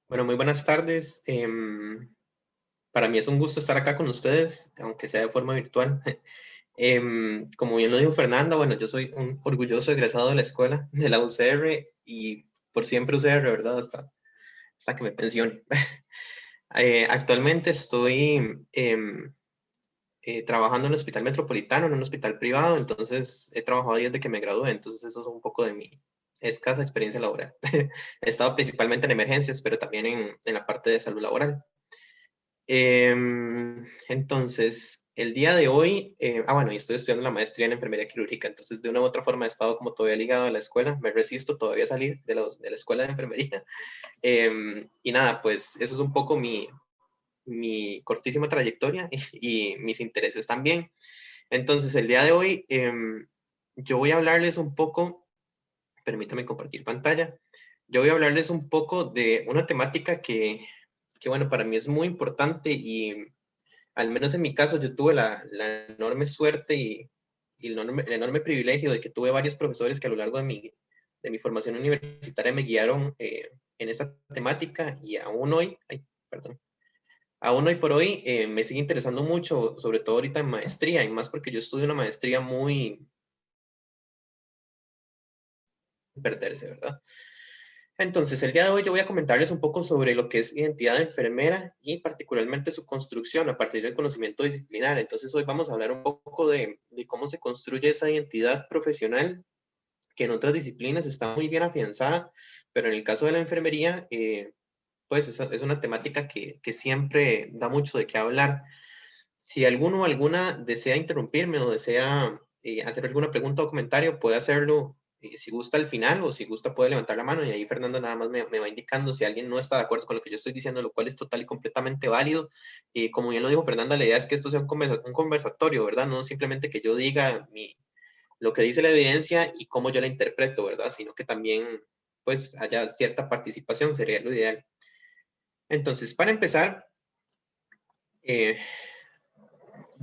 Bueno, muy buenas tardes. Para mí es un gusto estar acá con ustedes, aunque sea de forma virtual. Como bien lo dijo Fernanda, bueno, yo soy un orgulloso egresado de la escuela, de la UCR, y por siempre UCR, ¿verdad? Hasta que me pensione. Actualmente estoy trabajando en un hospital metropolitano, en un hospital privado, entonces he trabajado ahí desde que me gradué, entonces eso es un poco de mi escasa experiencia laboral. He estado principalmente en emergencias, pero también en la parte de salud laboral. Entonces, el día de hoy, bueno, y estoy estudiando la maestría en enfermería quirúrgica, entonces de una u otra forma he estado como todavía ligado a la escuela, me resisto todavía a salir de la escuela de enfermería. Y nada, pues eso es un poco mi cortísima trayectoria y mis intereses también. Entonces, el día de hoy, yo voy a hablarles un poco, permítame compartir pantalla, yo voy a hablarles un poco de una temática que bueno, para mí es muy importante y al menos en mi caso, yo tuve la enorme suerte y el enorme privilegio de que tuve varios profesores que a lo largo de mi formación universitaria me guiaron en esa temática y aún hoy, ay, perdón, aún hoy por hoy me sigue interesando mucho, sobre todo ahorita en maestría, y más porque yo estudio una maestría muy perderse, ¿verdad? Entonces, el día de hoy yo voy a comentarles un poco sobre lo que es identidad de enfermera y particularmente su construcción a partir del conocimiento disciplinar. Entonces, hoy vamos a hablar un poco de cómo se construye esa identidad profesional que en otras disciplinas está muy bien afianzada, pero en el caso de la enfermería, pues es una temática que siempre da mucho de qué hablar. Si alguno o alguna desea interrumpirme o desea hacer alguna pregunta o comentario, puede hacerlo si gusta al final o si gusta puede levantar la mano y ahí Fernando nada más me va indicando si alguien no está de acuerdo con lo que yo estoy diciendo, lo cual es total y completamente válido. Como bien lo dijo Fernanda, la idea es que esto sea un conversatorio, ¿verdad? No simplemente que yo diga lo que dice la evidencia y cómo yo la interpreto, ¿verdad? Sino que también pues haya cierta participación, sería lo ideal. Entonces, para empezar, eh,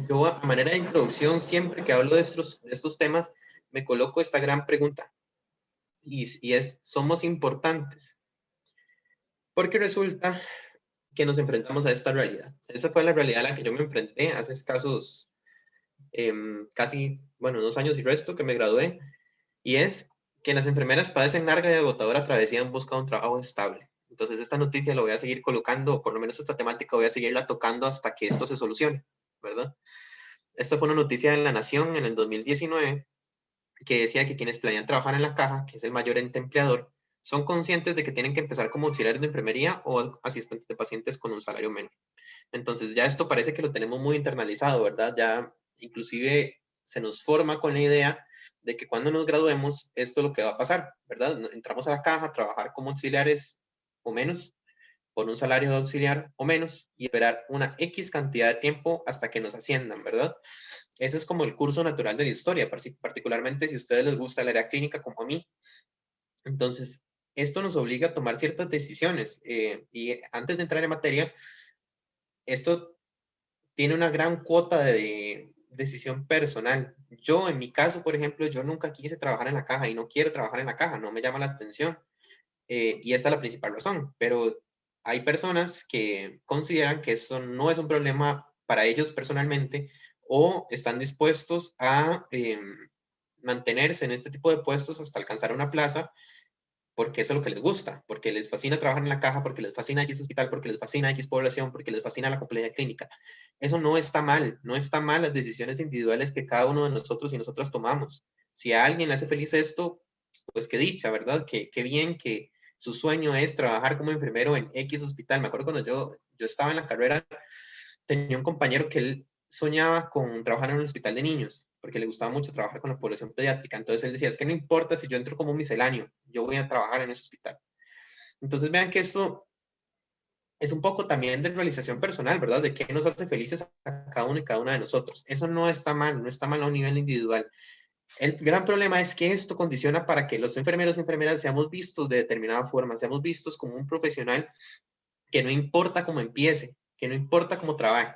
yo a manera de introducción, siempre que hablo de estos temas, me coloco esta gran pregunta y es, ¿somos importantes? Porque resulta que nos enfrentamos a esta realidad. Esa fue la realidad a la que yo me enfrenté hace escasos, casi, bueno, 2 años y resto que me gradué, y es que las enfermeras padecen larga y agotadora travesía en busca de un trabajo estable. Entonces, esta noticia lo voy a seguir colocando, o por lo menos esta temática voy a seguirla tocando hasta que esto se solucione, ¿verdad? Esta fue una noticia en La Nación en el 2019 que decía que quienes planean trabajar en la caja, que es el mayor ente empleador, son conscientes de que tienen que empezar como auxiliares de enfermería o asistentes de pacientes con un salario menor. Entonces ya esto parece que lo tenemos muy internalizado, ¿verdad? Ya inclusive se nos forma con la idea de que cuando nos graduemos, esto es lo que va a pasar, ¿verdad? Entramos a la caja a trabajar como auxiliares o menos, por un salario de auxiliar o menos, y esperar una X cantidad de tiempo hasta que nos asciendan, ¿verdad? Ese es como el curso natural de la historia, particularmente si a ustedes les gusta el área clínica como a mí. Entonces, esto nos obliga a tomar ciertas decisiones. Y antes de entrar en materia, esto tiene una gran cuota de decisión personal. Yo, en mi caso, por ejemplo, yo nunca quise trabajar en la caja y no quiero trabajar en la caja, no me llama la atención. Y esta es la principal razón. Pero hay personas que consideran que esto no es un problema para ellos personalmente o están dispuestos a mantenerse en este tipo de puestos hasta alcanzar una plaza porque eso es lo que les gusta, porque les fascina trabajar en la caja, porque les fascina X hospital, porque les fascina X población, porque les fascina la complejidad clínica. Eso no está mal, no está mal las decisiones individuales que cada uno de nosotros y nosotras tomamos. Si a alguien le hace feliz esto, pues qué dicha, ¿verdad? Qué bien que su sueño es trabajar como enfermero en X hospital. Me acuerdo cuando yo estaba en la carrera, tenía un compañero que él soñaba con trabajar en un hospital de niños, porque le gustaba mucho trabajar con la población pediátrica. Entonces él decía, es que no importa si yo entro como misceláneo, yo voy a trabajar en ese hospital. Entonces vean que esto es un poco también de realización personal, ¿verdad? De qué nos hace felices a cada uno y cada una de nosotros. Eso no está mal, no está mal a un nivel individual. El gran problema es que esto condiciona para que los enfermeros y enfermeras seamos vistos de determinada forma, seamos vistos como un profesional que no importa cómo empiece, que no importa cómo trabaje.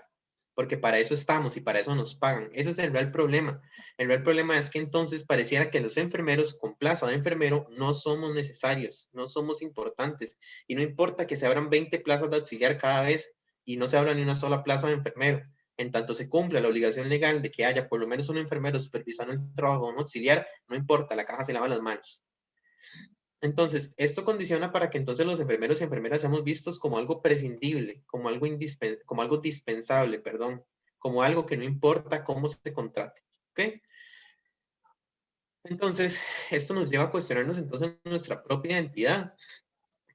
porque para eso estamos y para eso nos pagan. Ese es el real problema. El real problema es que entonces pareciera que los enfermeros con plaza de enfermero no somos necesarios, no somos importantes, y no importa que se abran 20 plazas de auxiliar cada vez y no se abra ni una sola plaza de enfermero. En tanto se cumpla la obligación legal de que haya por lo menos un enfermero supervisando el trabajo de un auxiliar, no importa, la caja se lava las manos. Entonces, esto condiciona para que entonces los enfermeros y enfermeras seamos vistos como algo prescindible, como algo dispensable, perdón, como algo que no importa cómo se contrate, ¿ok? Entonces, esto nos lleva a cuestionarnos entonces nuestra propia identidad,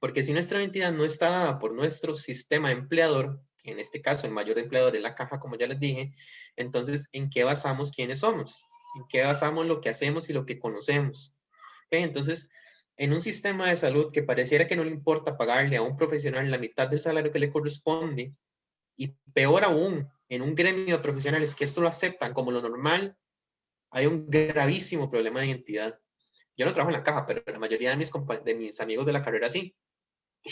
porque si nuestra identidad no está dada por nuestro sistema empleador, que en este caso el mayor empleador es la caja, como ya les dije, entonces, ¿en qué basamos quiénes somos? ¿En qué basamos lo que hacemos y lo que conocemos? ¿Ok? Entonces, en un sistema de salud que pareciera que no le importa pagarle a un profesional la mitad del salario que le corresponde, y peor aún, en un gremio de profesionales que esto lo aceptan como lo normal, hay un gravísimo problema de identidad. Yo no trabajo en la caja, pero la mayoría de mis amigos de la carrera sí.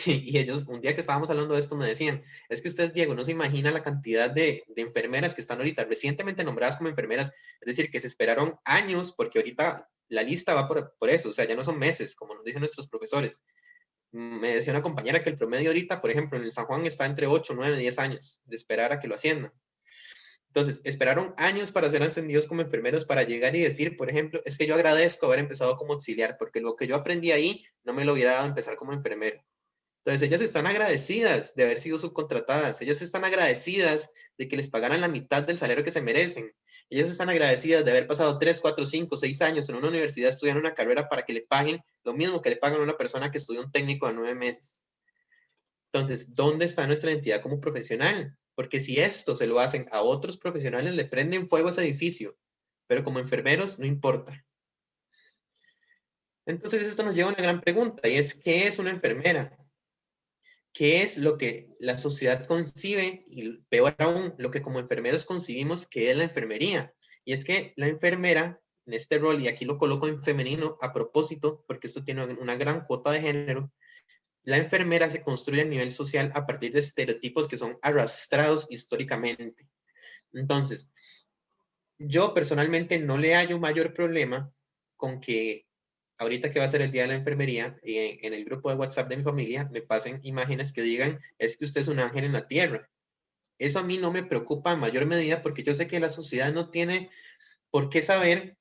Y ellos, un día que estábamos hablando de esto, me decían, es que usted, Diego, no se imagina la cantidad de enfermeras que están ahorita recientemente nombradas como enfermeras, es decir, que se esperaron años, porque ahorita la lista va por eso, o sea, ya no son meses, como nos dicen nuestros profesores. Me decía una compañera que el promedio ahorita, por ejemplo, en el San Juan está entre 8, 9, 10 años de esperar a que lo asciendan. Entonces, esperaron años para ser ascendidos como enfermeros, para llegar y decir, por ejemplo, es que yo agradezco haber empezado como auxiliar, porque lo que yo aprendí ahí no me lo hubiera dado empezar como enfermero. Entonces, ellas están agradecidas de haber sido subcontratadas, ellas están agradecidas de que les pagaran la mitad del salario que se merecen, ellas están agradecidas de haber pasado 3, 4, 5, 6 años en una universidad estudiando una carrera para que le paguen lo mismo que le pagan a una persona que estudió un técnico de 9 meses. Entonces, ¿dónde está nuestra identidad como profesional? Porque si esto se lo hacen a otros profesionales, le prenden fuego a ese edificio, pero como enfermeros no importa. Entonces, esto nos lleva a una gran pregunta, y es, ¿qué es una enfermera? ¿Qué es lo que la sociedad concibe? Y peor aún, lo que como enfermeros concibimos que es la enfermería. Y es que la enfermera, en este rol, y aquí lo coloco en femenino a propósito, porque esto tiene una gran cuota de género, la enfermera se construye a nivel social a partir de estereotipos que son arrastrados históricamente. Entonces, yo personalmente no le hallo mayor problema con que ahorita que va a ser el día de la enfermería, en el grupo de WhatsApp de mi familia me pasen imágenes que digan, es que usted es un ángel en la tierra. Eso a mí no me preocupa en mayor medida porque yo sé que la sociedad no tiene por qué saber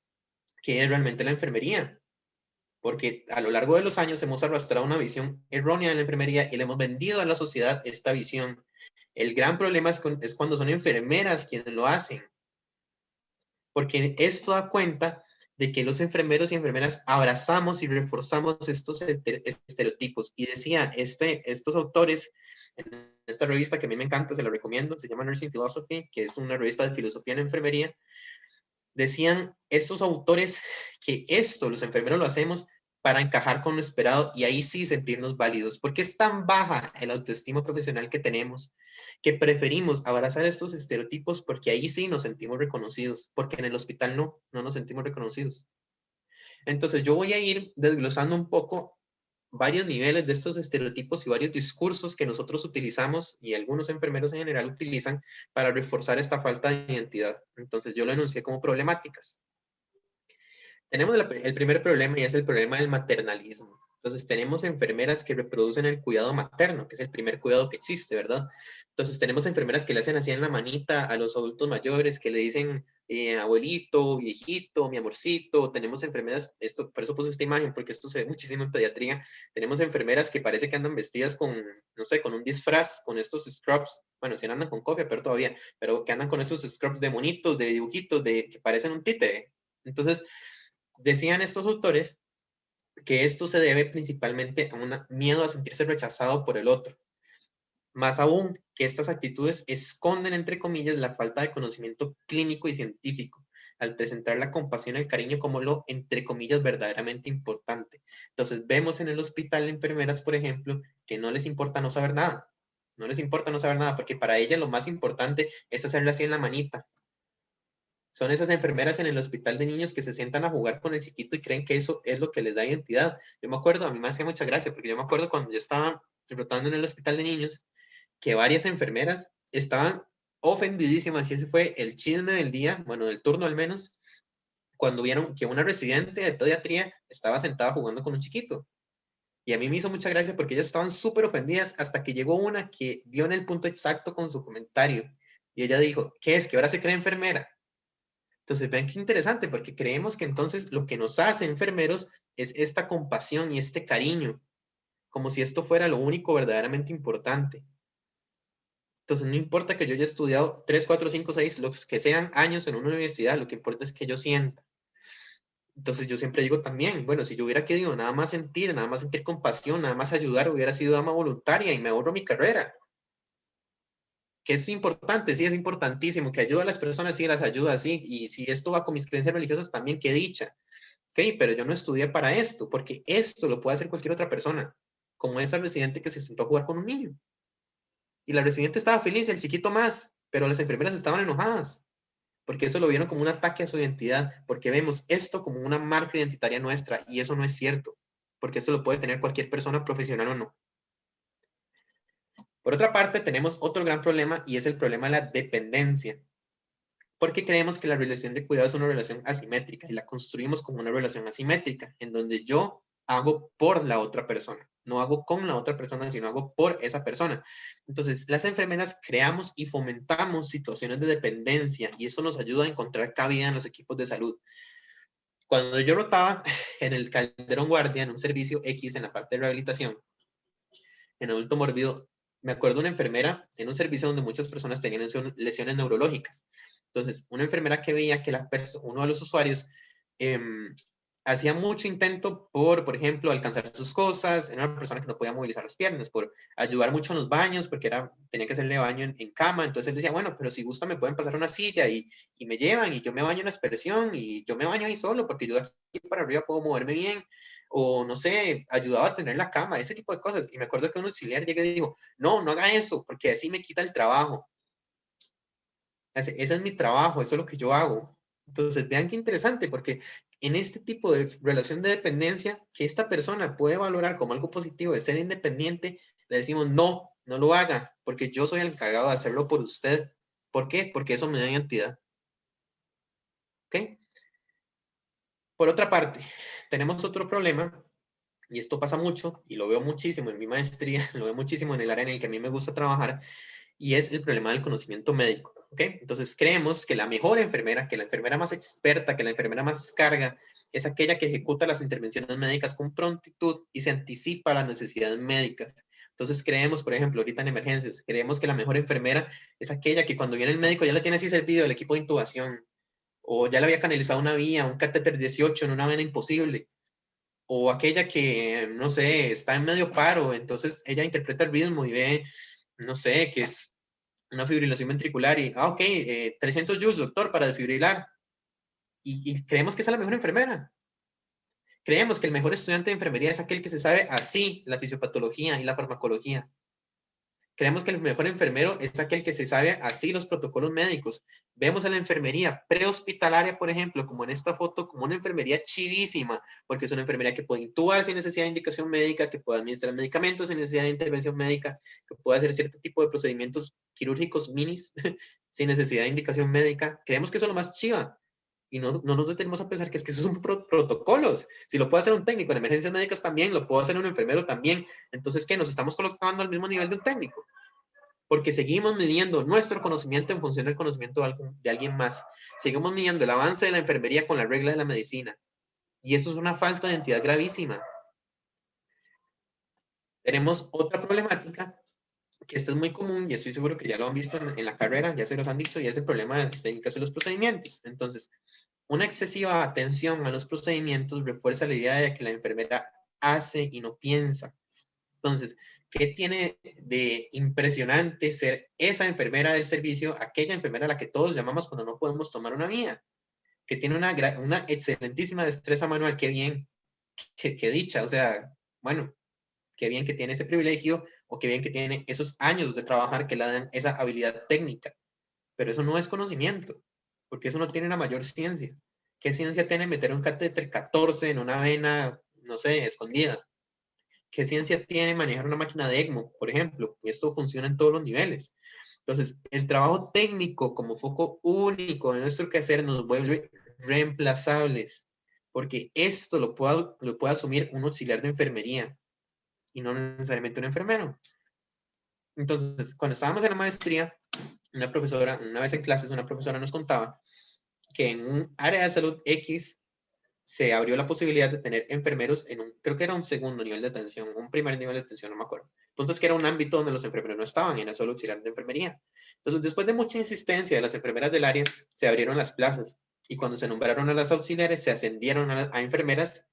qué es realmente la enfermería. Porque a lo largo de los años hemos arrastrado una visión errónea de la enfermería y le hemos vendido a la sociedad esta visión. El gran problema es cuando son enfermeras quienes lo hacen, porque esto da cuenta de que los enfermeros y enfermeras abrazamos y reforzamos estos estereotipos. Y decía, estos autores, en esta revista que a mí me encanta, se la recomiendo, se llama Nursing Philosophy, que es una revista de filosofía en la enfermería, decían estos autores que esto, los enfermeros lo hacemos para encajar con lo esperado y ahí sí sentirnos válidos, porque es tan baja el autoestima profesional que tenemos que preferimos abrazar estos estereotipos porque ahí sí nos sentimos reconocidos, porque en el hospital no nos sentimos reconocidos. Entonces yo voy a ir desglosando un poco varios niveles de estos estereotipos y varios discursos que nosotros utilizamos y algunos enfermeros en general utilizan para reforzar esta falta de identidad. Entonces yo lo enuncié como problemáticas. Tenemos el primer problema y es el problema del maternalismo. Entonces tenemos enfermeras que reproducen el cuidado materno, que es el primer cuidado que existe, ¿verdad? Entonces tenemos enfermeras que le hacen así en la manita a los adultos mayores, que le dicen abuelito, viejito, mi amorcito. Tenemos enfermeras, por eso puse esta imagen, porque esto se ve muchísimo en pediatría. Tenemos enfermeras que parece que andan vestidas con, no sé, con un disfraz, con estos scrubs. Bueno, si no andan con copia, pero todavía, pero que andan con esos scrubs de monitos, de dibujitos, que parecen un títere. Entonces, decían estos autores que esto se debe principalmente a un miedo a sentirse rechazado por el otro. Más aún, que estas actitudes esconden, entre comillas, la falta de conocimiento clínico y científico, al presentar la compasión y el cariño como lo, entre comillas, verdaderamente importante. Entonces, vemos en el hospital de enfermeras, por ejemplo, que no les importa no saber nada. No les importa no saber nada, porque para ellas lo más importante es hacerle así en la manita. Son esas enfermeras en el hospital de niños que se sientan a jugar con el chiquito y creen que eso es lo que les da identidad. Yo me acuerdo, a mí me hacía mucha gracia, porque yo me acuerdo cuando yo estaba rotando en el hospital de niños, que varias enfermeras estaban ofendidísimas, y ese fue el chisme del día, bueno, del turno al menos, cuando vieron que una residente de pediatría estaba sentada jugando con un chiquito. Y a mí me hizo mucha gracia porque ellas estaban súper ofendidas hasta que llegó una que dio en el punto exacto con su comentario. Y ella dijo, ¿qué es? ¿Que ahora se cree enfermera? Entonces, vean qué interesante, porque creemos que entonces lo que nos hace enfermeros es esta compasión y este cariño, como si esto fuera lo único verdaderamente importante. Entonces, no importa que yo haya estudiado 3, 4, 5, 6, los que sean años en una universidad, lo que importa es que yo sienta. Entonces, yo siempre digo también, bueno, si yo hubiera querido nada más sentir compasión, nada más ayudar, hubiera sido dama voluntaria y me ahorro mi carrera. Que es importante, sí, es importantísimo, que ayuda a las personas, sí, las ayuda, sí, y si esto va con mis creencias religiosas, también qué dicha. Ok, pero yo no estudié para esto, porque esto lo puede hacer cualquier otra persona, como esa residente que se sentó a jugar con un niño. Y la residente estaba feliz, el chiquito más, pero las enfermeras estaban enojadas, porque eso lo vieron como un ataque a su identidad, porque vemos esto como una marca identitaria nuestra, y eso no es cierto, porque eso lo puede tener cualquier persona profesional o no. Por otra parte, tenemos otro gran problema, y es el problema de la dependencia, porque creemos que la relación de cuidado es una relación asimétrica, y la construimos como una relación asimétrica, en donde yo hago por la otra persona. No hago con la otra persona, sino hago por esa persona. Entonces, las enfermeras creamos y fomentamos situaciones de dependencia, y eso nos ayuda a encontrar cabida en los equipos de salud. Cuando yo rotaba en el Calderón Guardia, en un servicio X en la parte de rehabilitación, en adulto mórbido, me acuerdo una enfermera en un servicio donde muchas personas tenían lesiones neurológicas. Entonces, una enfermera que veía que uno de los usuarios eh, hacía mucho intento por ejemplo, alcanzar sus cosas, era una persona que no podía movilizar las piernas, por ayudar mucho en los baños, porque tenía que hacerle baño en cama, entonces él decía, bueno, pero si gusta me pueden pasar una silla y me llevan y yo me baño en la aspersión y yo me baño ahí solo, porque yo de aquí para arriba puedo moverme bien, o no sé, ayudaba a tener la cama, ese tipo de cosas. Y me acuerdo que un auxiliar llega y dijo, no, no haga eso, porque así me quita el trabajo. Ese es mi trabajo, eso es lo que yo hago. Entonces, vean qué interesante, porque en este tipo de relación de dependencia, que esta persona puede valorar como algo positivo de ser independiente, le decimos, no, no lo haga, porque yo soy el encargado de hacerlo por usted. ¿Por qué? Porque eso me da identidad. ¿Ok? Por otra parte, tenemos otro problema, y esto pasa mucho, y lo veo muchísimo en mi maestría, lo veo muchísimo en el área en el que a mí me gusta trabajar, y es el problema del conocimiento médico. ¿Ok? Entonces creemos que la mejor enfermera, que la enfermera más experta, que la enfermera más carga, es aquella que ejecuta las intervenciones médicas con prontitud y se anticipa a las necesidades médicas. Entonces creemos, por ejemplo, ahorita en emergencias, creemos que la mejor enfermera es aquella que cuando viene el médico ya le tiene así servido el equipo de intubación, o ya le había canalizado una vía, un catéter 18 en una vena imposible, o aquella que, no sé, está en medio paro, entonces ella interpreta el ritmo y ve, no sé, que es una fibrilación ventricular y, ok, 300 joules, doctor, para desfibrilar. Y creemos que esa es la mejor enfermera. Creemos que el mejor estudiante de enfermería es aquel que se sabe así la fisiopatología y la farmacología. Creemos que el mejor enfermero es aquel que se sabe así los protocolos médicos. Vemos a la enfermería prehospitalaria, por ejemplo, como en esta foto, como una enfermería chivísima, porque es una enfermería que puede intubar sin necesidad de indicación médica, que puede administrar medicamentos sin necesidad de intervención médica, que puede hacer cierto tipo de procedimientos quirúrgicos minis sin necesidad de indicación médica. Creemos que eso es lo más chiva. Y no nos detenemos a pensar que es que esos son protocolos. Si lo puede hacer un técnico en emergencias médicas también, lo puede hacer un enfermero también. Entonces, ¿qué? Nos estamos colocando al mismo nivel de un técnico, porque seguimos midiendo nuestro conocimiento en función del conocimiento de alguien más. Seguimos midiendo el avance de la enfermería con las reglas de la medicina. Y eso es una falta de identidad gravísima. Tenemos otra problemática, que esto es muy común y estoy seguro que ya lo han visto en la carrera, ya se los han dicho, y es el problema de las técnicas de los procedimientos. Entonces, una excesiva atención a los procedimientos refuerza la idea de que la enfermera hace y no piensa. Entonces, ¿qué tiene de impresionante ser esa enfermera del servicio, aquella enfermera a la que todos llamamos cuando no podemos tomar una vía? Que tiene una excelentísima destreza manual, qué bien, qué dicha, o sea, bueno, qué bien que tiene ese privilegio o qué bien que tiene esos años de trabajar que le dan esa habilidad técnica. Pero eso no es conocimiento, porque eso no tiene la mayor ciencia. ¿Qué ciencia tiene meter un catéter 14 en una vena, no sé, escondida? ¿Qué ciencia tiene manejar una máquina de ECMO, por ejemplo? Y esto funciona en todos los niveles. Entonces, el trabajo técnico como foco único de nuestro quehacer nos vuelve reemplazables, porque esto lo puede asumir un auxiliar de enfermería y no necesariamente un enfermero. Entonces, cuando estábamos en la maestría, una profesora, una vez en clases, una profesora nos contaba que en un área de salud X se abrió la posibilidad de tener enfermeros en creo que era un segundo nivel de atención, un primer nivel de atención, no me acuerdo. Entonces, que era un ámbito donde los enfermeros no estaban, era solo auxiliar de enfermería. Entonces, después de mucha insistencia de las enfermeras del área, se abrieron las plazas. Y cuando se nombraron a las auxiliares, se ascendieron a enfermeras.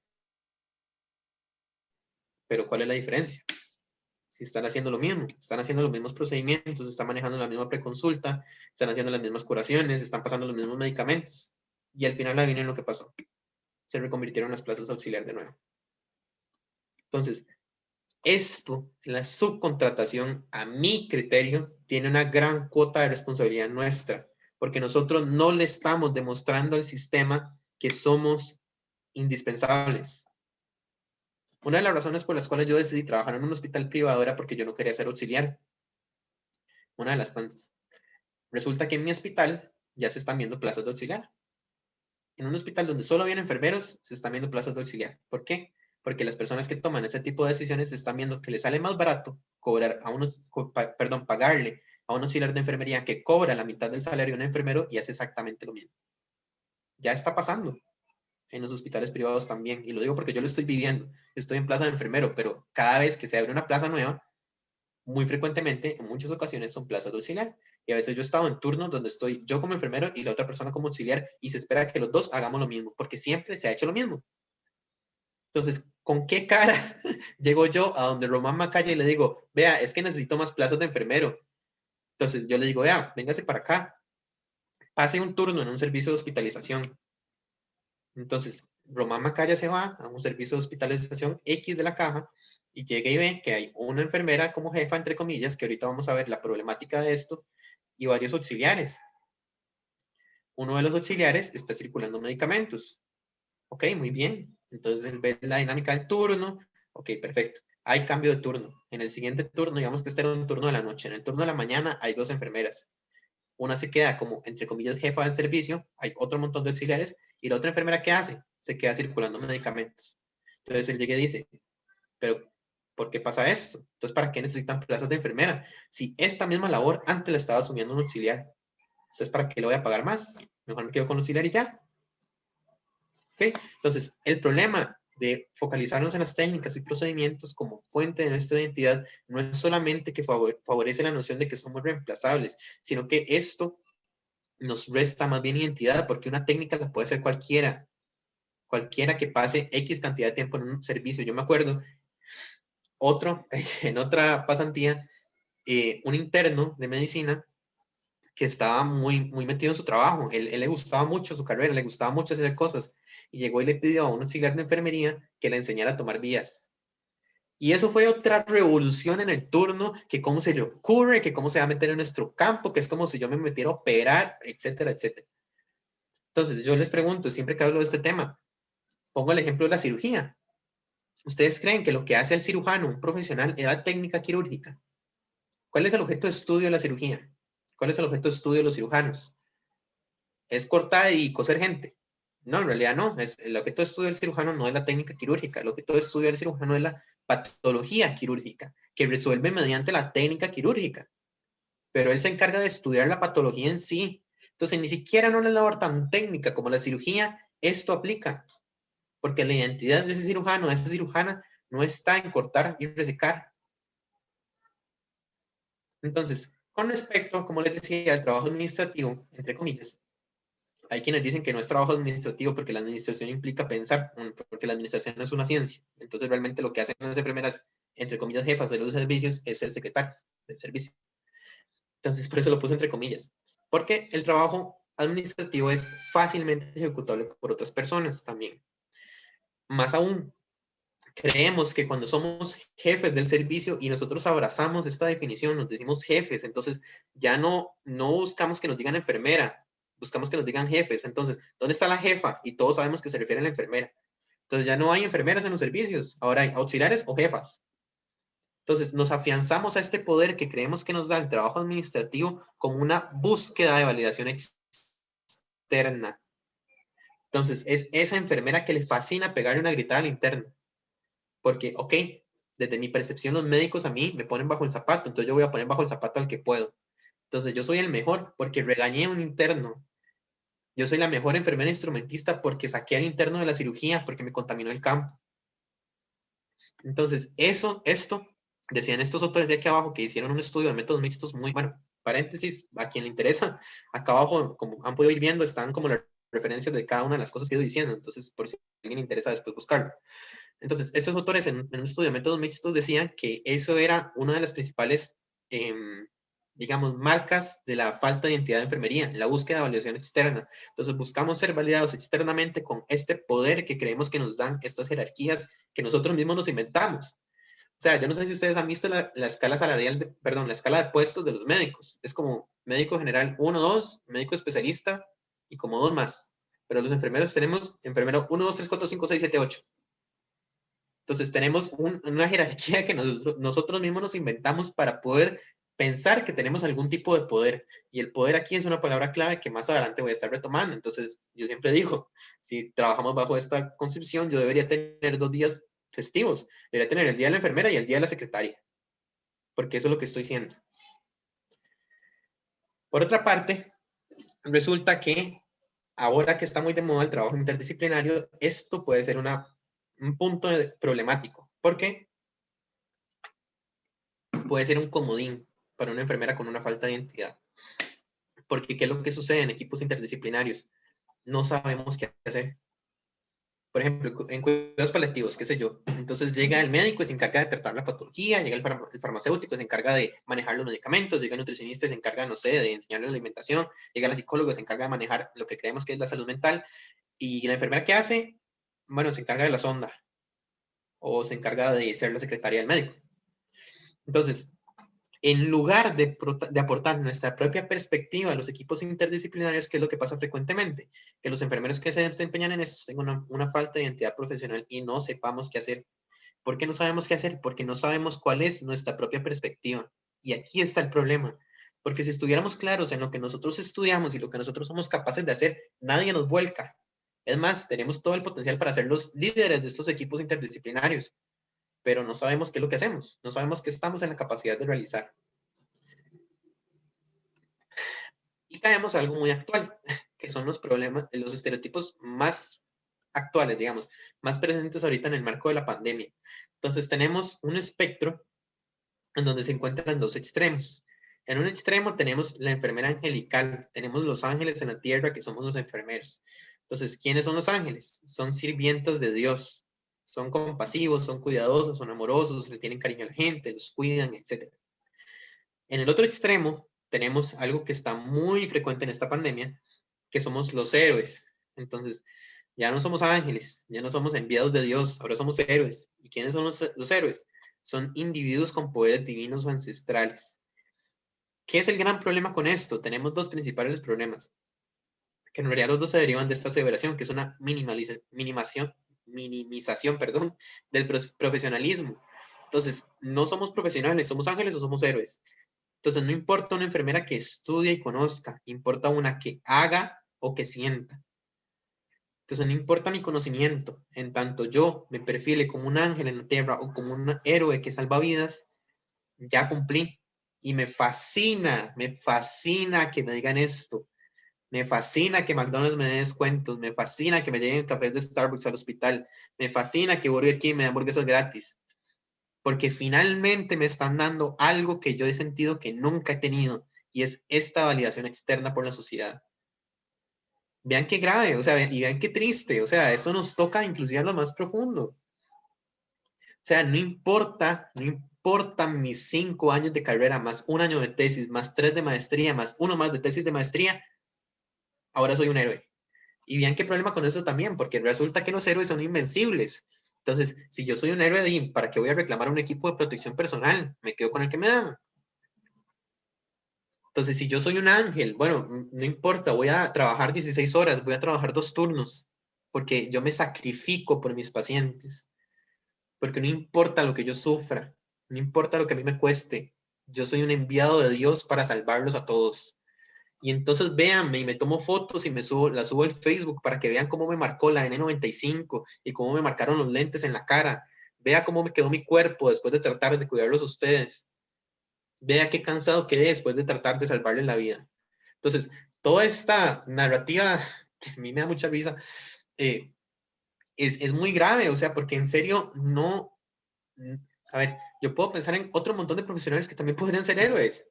Pero ¿cuál es la diferencia? Si están haciendo lo mismo, están haciendo los mismos procedimientos, están manejando la misma preconsulta, están haciendo las mismas curaciones, están pasando los mismos medicamentos. Y al final adivinen lo que pasó. Se reconvirtieron las plazas auxiliar de nuevo. Entonces, esto, la subcontratación, a mi criterio, tiene una gran cuota de responsabilidad nuestra, porque nosotros no le estamos demostrando al sistema que somos indispensables. Una de las razones por las cuales yo decidí trabajar en un hospital privado era porque yo no quería ser auxiliar. Una de las tantas. Resulta que en mi hospital ya se están viendo plazas de auxiliar. En un hospital donde solo había enfermeros, se están viendo plazas de auxiliar. ¿Por qué? Porque las personas que toman ese tipo de decisiones están viendo que les sale más barato pagarle a un auxiliar de enfermería que cobra la mitad del salario de un enfermero y hace exactamente lo mismo. Ya está pasando en los hospitales privados también, y lo digo porque yo lo estoy viviendo. Estoy en plaza de enfermero, pero cada vez que se abre una plaza nueva, muy frecuentemente, en muchas ocasiones, son plazas de auxiliar. Y a veces yo he estado en turnos donde estoy yo como enfermero y la otra persona como auxiliar, y se espera que los dos hagamos lo mismo, porque siempre se ha hecho lo mismo. Entonces, ¿con qué cara llego yo a donde Román Macaya y le digo, vea, es que necesito más plazas de enfermero? Entonces yo le digo, vea, véngase para acá, pase un turno en un servicio de hospitalización. Entonces, Román Macaya se va a un servicio de hospitalización X de la caja y llega y ve que hay una enfermera como jefa, entre comillas, que ahorita vamos a ver la problemática de esto, y varios auxiliares. Uno de los auxiliares está circulando medicamentos. Ok, muy bien. Entonces él ve la dinámica del turno. Ok, perfecto. Hay cambio de turno. En el siguiente turno, digamos que este era un turno de la noche. En el turno de la mañana hay 2 enfermeras. Una se queda como, entre comillas, jefa del servicio. Hay otro montón de auxiliares. Y la otra enfermera, ¿qué hace? Se queda circulando medicamentos. Entonces él llega y dice, pero ¿por qué pasa esto? Entonces, ¿para qué necesitan plazas de enfermera? Si esta misma labor antes la estaba asumiendo un auxiliar. Entonces, ¿para qué le voy a pagar más? Mejor me quedo con auxiliar y ya. ¿Okay? Entonces, el problema de focalizarnos en las técnicas y procedimientos como fuente de nuestra identidad no es solamente que favorece la noción de que somos reemplazables, sino que esto nos resta más bien identidad, porque una técnica la puede hacer cualquiera que pase X cantidad de tiempo en un servicio. Yo me acuerdo, en otra pasantía, un interno de medicina que estaba muy metido en su trabajo. Él le gustaba mucho su carrera, le gustaba mucho hacer cosas. Y llegó y le pidió a un auxiliar de enfermería que le enseñara a tomar vías. Y eso fue otra revolución en el turno, que cómo se le ocurre, que cómo se va a meter en nuestro campo, que es como si yo me metiera a operar, etcétera, etcétera. Entonces, yo les pregunto, siempre que hablo de este tema, pongo el ejemplo de la cirugía. ¿Ustedes creen que lo que hace el cirujano, un profesional, es la técnica quirúrgica? ¿Cuál es el objeto de estudio de la cirugía? ¿Cuál es el objeto de estudio de los cirujanos? ¿Es cortar y coser gente? No, en realidad no. El objeto de estudio del cirujano no es la técnica quirúrgica. El objeto de estudio del cirujano es la patología quirúrgica, que resuelve mediante la técnica quirúrgica. Pero él se encarga de estudiar la patología en sí. Entonces, ni siquiera en una labor tan técnica como la cirugía, esto aplica. Porque la identidad de ese cirujano, de esa cirujana, no está en cortar y resecar. Entonces, con respecto, como les decía, al trabajo administrativo, entre comillas, hay quienes dicen que no es trabajo administrativo porque la administración implica pensar, porque la administración es una ciencia. Entonces, realmente lo que hacen las enfermeras, entre comillas, jefas de los servicios, es ser secretarias del servicio. Entonces, por eso lo puse entre comillas. Porque el trabajo administrativo es fácilmente ejecutable por otras personas también. Más aún, creemos que cuando somos jefes del servicio y nosotros abrazamos esta definición, nos decimos jefes, entonces ya no buscamos que nos digan enfermera, buscamos que nos digan jefes. Entonces, ¿dónde está la jefa? Y todos sabemos que se refiere a la enfermera. Entonces ya no hay enfermeras en los servicios, ahora hay auxiliares o jefas. Entonces, nos afianzamos a este poder que creemos que nos da el trabajo administrativo como una búsqueda de validación externa. Entonces, es esa enfermera que le fascina pegarle una gritada al interno. Porque, ok, desde mi percepción, los médicos a mí me ponen bajo el zapato, entonces yo voy a poner bajo el zapato al que puedo. Entonces, yo soy el mejor porque regañé a un interno. Yo soy la mejor enfermera instrumentista porque saqué al interno de la cirugía, porque me contaminó el campo. Entonces, esto, decían estos autores de aquí abajo que hicieron un estudio de métodos mixtos muy, bueno, paréntesis, a quien le interesa, acá abajo, como han podido ir viendo, están como las referencias de cada una de las cosas que he ido diciendo, entonces, por si a alguien le interesa después buscarlo. Entonces, estos autores en un estudio de métodos mixtos decían que eso era una de las principales, digamos, marcas de la falta de identidad de enfermería, la búsqueda de validación externa. Entonces, buscamos ser validados externamente con este poder que creemos que nos dan estas jerarquías que nosotros mismos nos inventamos. O sea, yo no sé si ustedes han visto la escala salarial, perdón, la escala de puestos de los médicos. Es como médico general 1, 2, médico especialista y como 2 más. Pero los enfermeros tenemos enfermero 1, 2, 3, 4, 5, 6, 7, 8. Entonces tenemos una jerarquía que nosotros mismos nos inventamos para poder pensar que tenemos algún tipo de poder. Y el poder aquí es una palabra clave que más adelante voy a estar retomando. Entonces yo siempre digo, si trabajamos bajo esta concepción, yo debería tener 2 días festivos. Debería tener el día de la enfermera y el día de la secretaria. Porque eso es lo que estoy haciendo. Por otra parte, resulta que ahora que está muy de moda el trabajo interdisciplinario, esto puede ser un punto problemático. ¿Por qué? Puede ser un comodín para una enfermera con una falta de identidad. Porque, ¿qué es lo que sucede en equipos interdisciplinarios? No sabemos qué hacer. Por ejemplo, en cuidados paliativos, qué sé yo. Entonces llega el médico y se encarga de tratar la patología, llega el farmacéutico, se encarga de manejar los medicamentos, llega el nutricionista y se encarga, no sé, de enseñarle la alimentación, llega la psicóloga, se encarga de manejar lo que creemos que es la salud mental, y la enfermera, ¿qué hace? Bueno, se encarga de la sonda, o se encarga de ser la secretaria del médico. Entonces, en lugar de aportar nuestra propia perspectiva a los equipos interdisciplinarios, que es lo que pasa frecuentemente, que los enfermeros que se desempeñan en esto tengan una falta de identidad profesional y no sepamos qué hacer. ¿Por qué no sabemos qué hacer? Porque no sabemos cuál es nuestra propia perspectiva. Y aquí está el problema. Porque si estuviéramos claros en lo que nosotros estudiamos y lo que nosotros somos capaces de hacer, nadie nos vuelca. Es más, tenemos todo el potencial para ser los líderes de estos equipos interdisciplinarios, pero no sabemos qué es lo que hacemos, no sabemos qué estamos en la capacidad de realizar. Y caemos a algo muy actual, que son los problemas, los estereotipos más actuales, digamos, más presentes ahorita en el marco de la pandemia. Entonces tenemos un espectro en donde se encuentran dos extremos. En un extremo tenemos la enfermera angelical, tenemos los ángeles en la tierra que somos los enfermeros. Entonces, ¿quiénes son los ángeles? Son sirvientas de Dios, son compasivos, son cuidadosos, son amorosos, le tienen cariño a la gente, los cuidan, etc. En el otro extremo tenemos algo que está muy frecuente en esta pandemia, que somos los héroes. Entonces, ya no somos ángeles, ya no somos enviados de Dios, ahora somos héroes. ¿Y quiénes son los héroes? Son individuos con poderes divinos o ancestrales. ¿Qué es el gran problema con esto? Tenemos dos principales problemas, que en realidad los dos se derivan de esta aseveración, que es una minimización, perdón, del profesionalismo. Entonces, no somos profesionales, somos ángeles o somos héroes. Entonces, no importa una enfermera que estudie y conozca, importa una que haga o que sienta. Entonces, no importa mi conocimiento, en tanto yo me perfile como un ángel en la tierra o como un héroe que salva vidas, ya cumplí. Y me fascina que me digan esto. Me fascina que McDonald's me dé descuentos. Me fascina que me lleguen cafés de Starbucks al hospital. Me fascina que Burger King me dé hamburguesas gratis. Porque finalmente me están dando algo que yo he sentido que nunca he tenido. Y es esta validación externa por la sociedad. Vean qué grave, o sea, y vean qué triste. O sea, eso nos toca inclusive a lo más profundo. O sea, no importa mis 5 años de carrera, más 1 año de tesis, más 3 de maestría, más 1 más de tesis de maestría, ahora soy un héroe. Y vean qué problema con eso también, porque resulta que los héroes son invencibles. Entonces, si yo soy un héroe, ¿para qué voy a reclamar un equipo de protección personal? Me quedo con el que me dan. Entonces, si yo soy un ángel, bueno, no importa, voy a trabajar 16 horas, voy a trabajar 2 turnos, porque yo me sacrifico por mis pacientes, porque no importa lo que yo sufra, No importa lo que a mí me cueste. Yo soy un enviado de Dios para salvarlos a todos. Y entonces véanme y me tomo fotos y las subo al Facebook para que vean cómo me marcó la N95 y cómo me marcaron los lentes en la cara. Vea cómo me quedó mi cuerpo después de tratar de cuidarlos a ustedes. Vea qué cansado quedé después de tratar de salvarles la vida. Entonces, toda esta narrativa, que a mí me da mucha risa, es muy grave, o sea, porque en serio no... A ver, yo puedo pensar en otro montón de profesionales que también podrían ser héroes.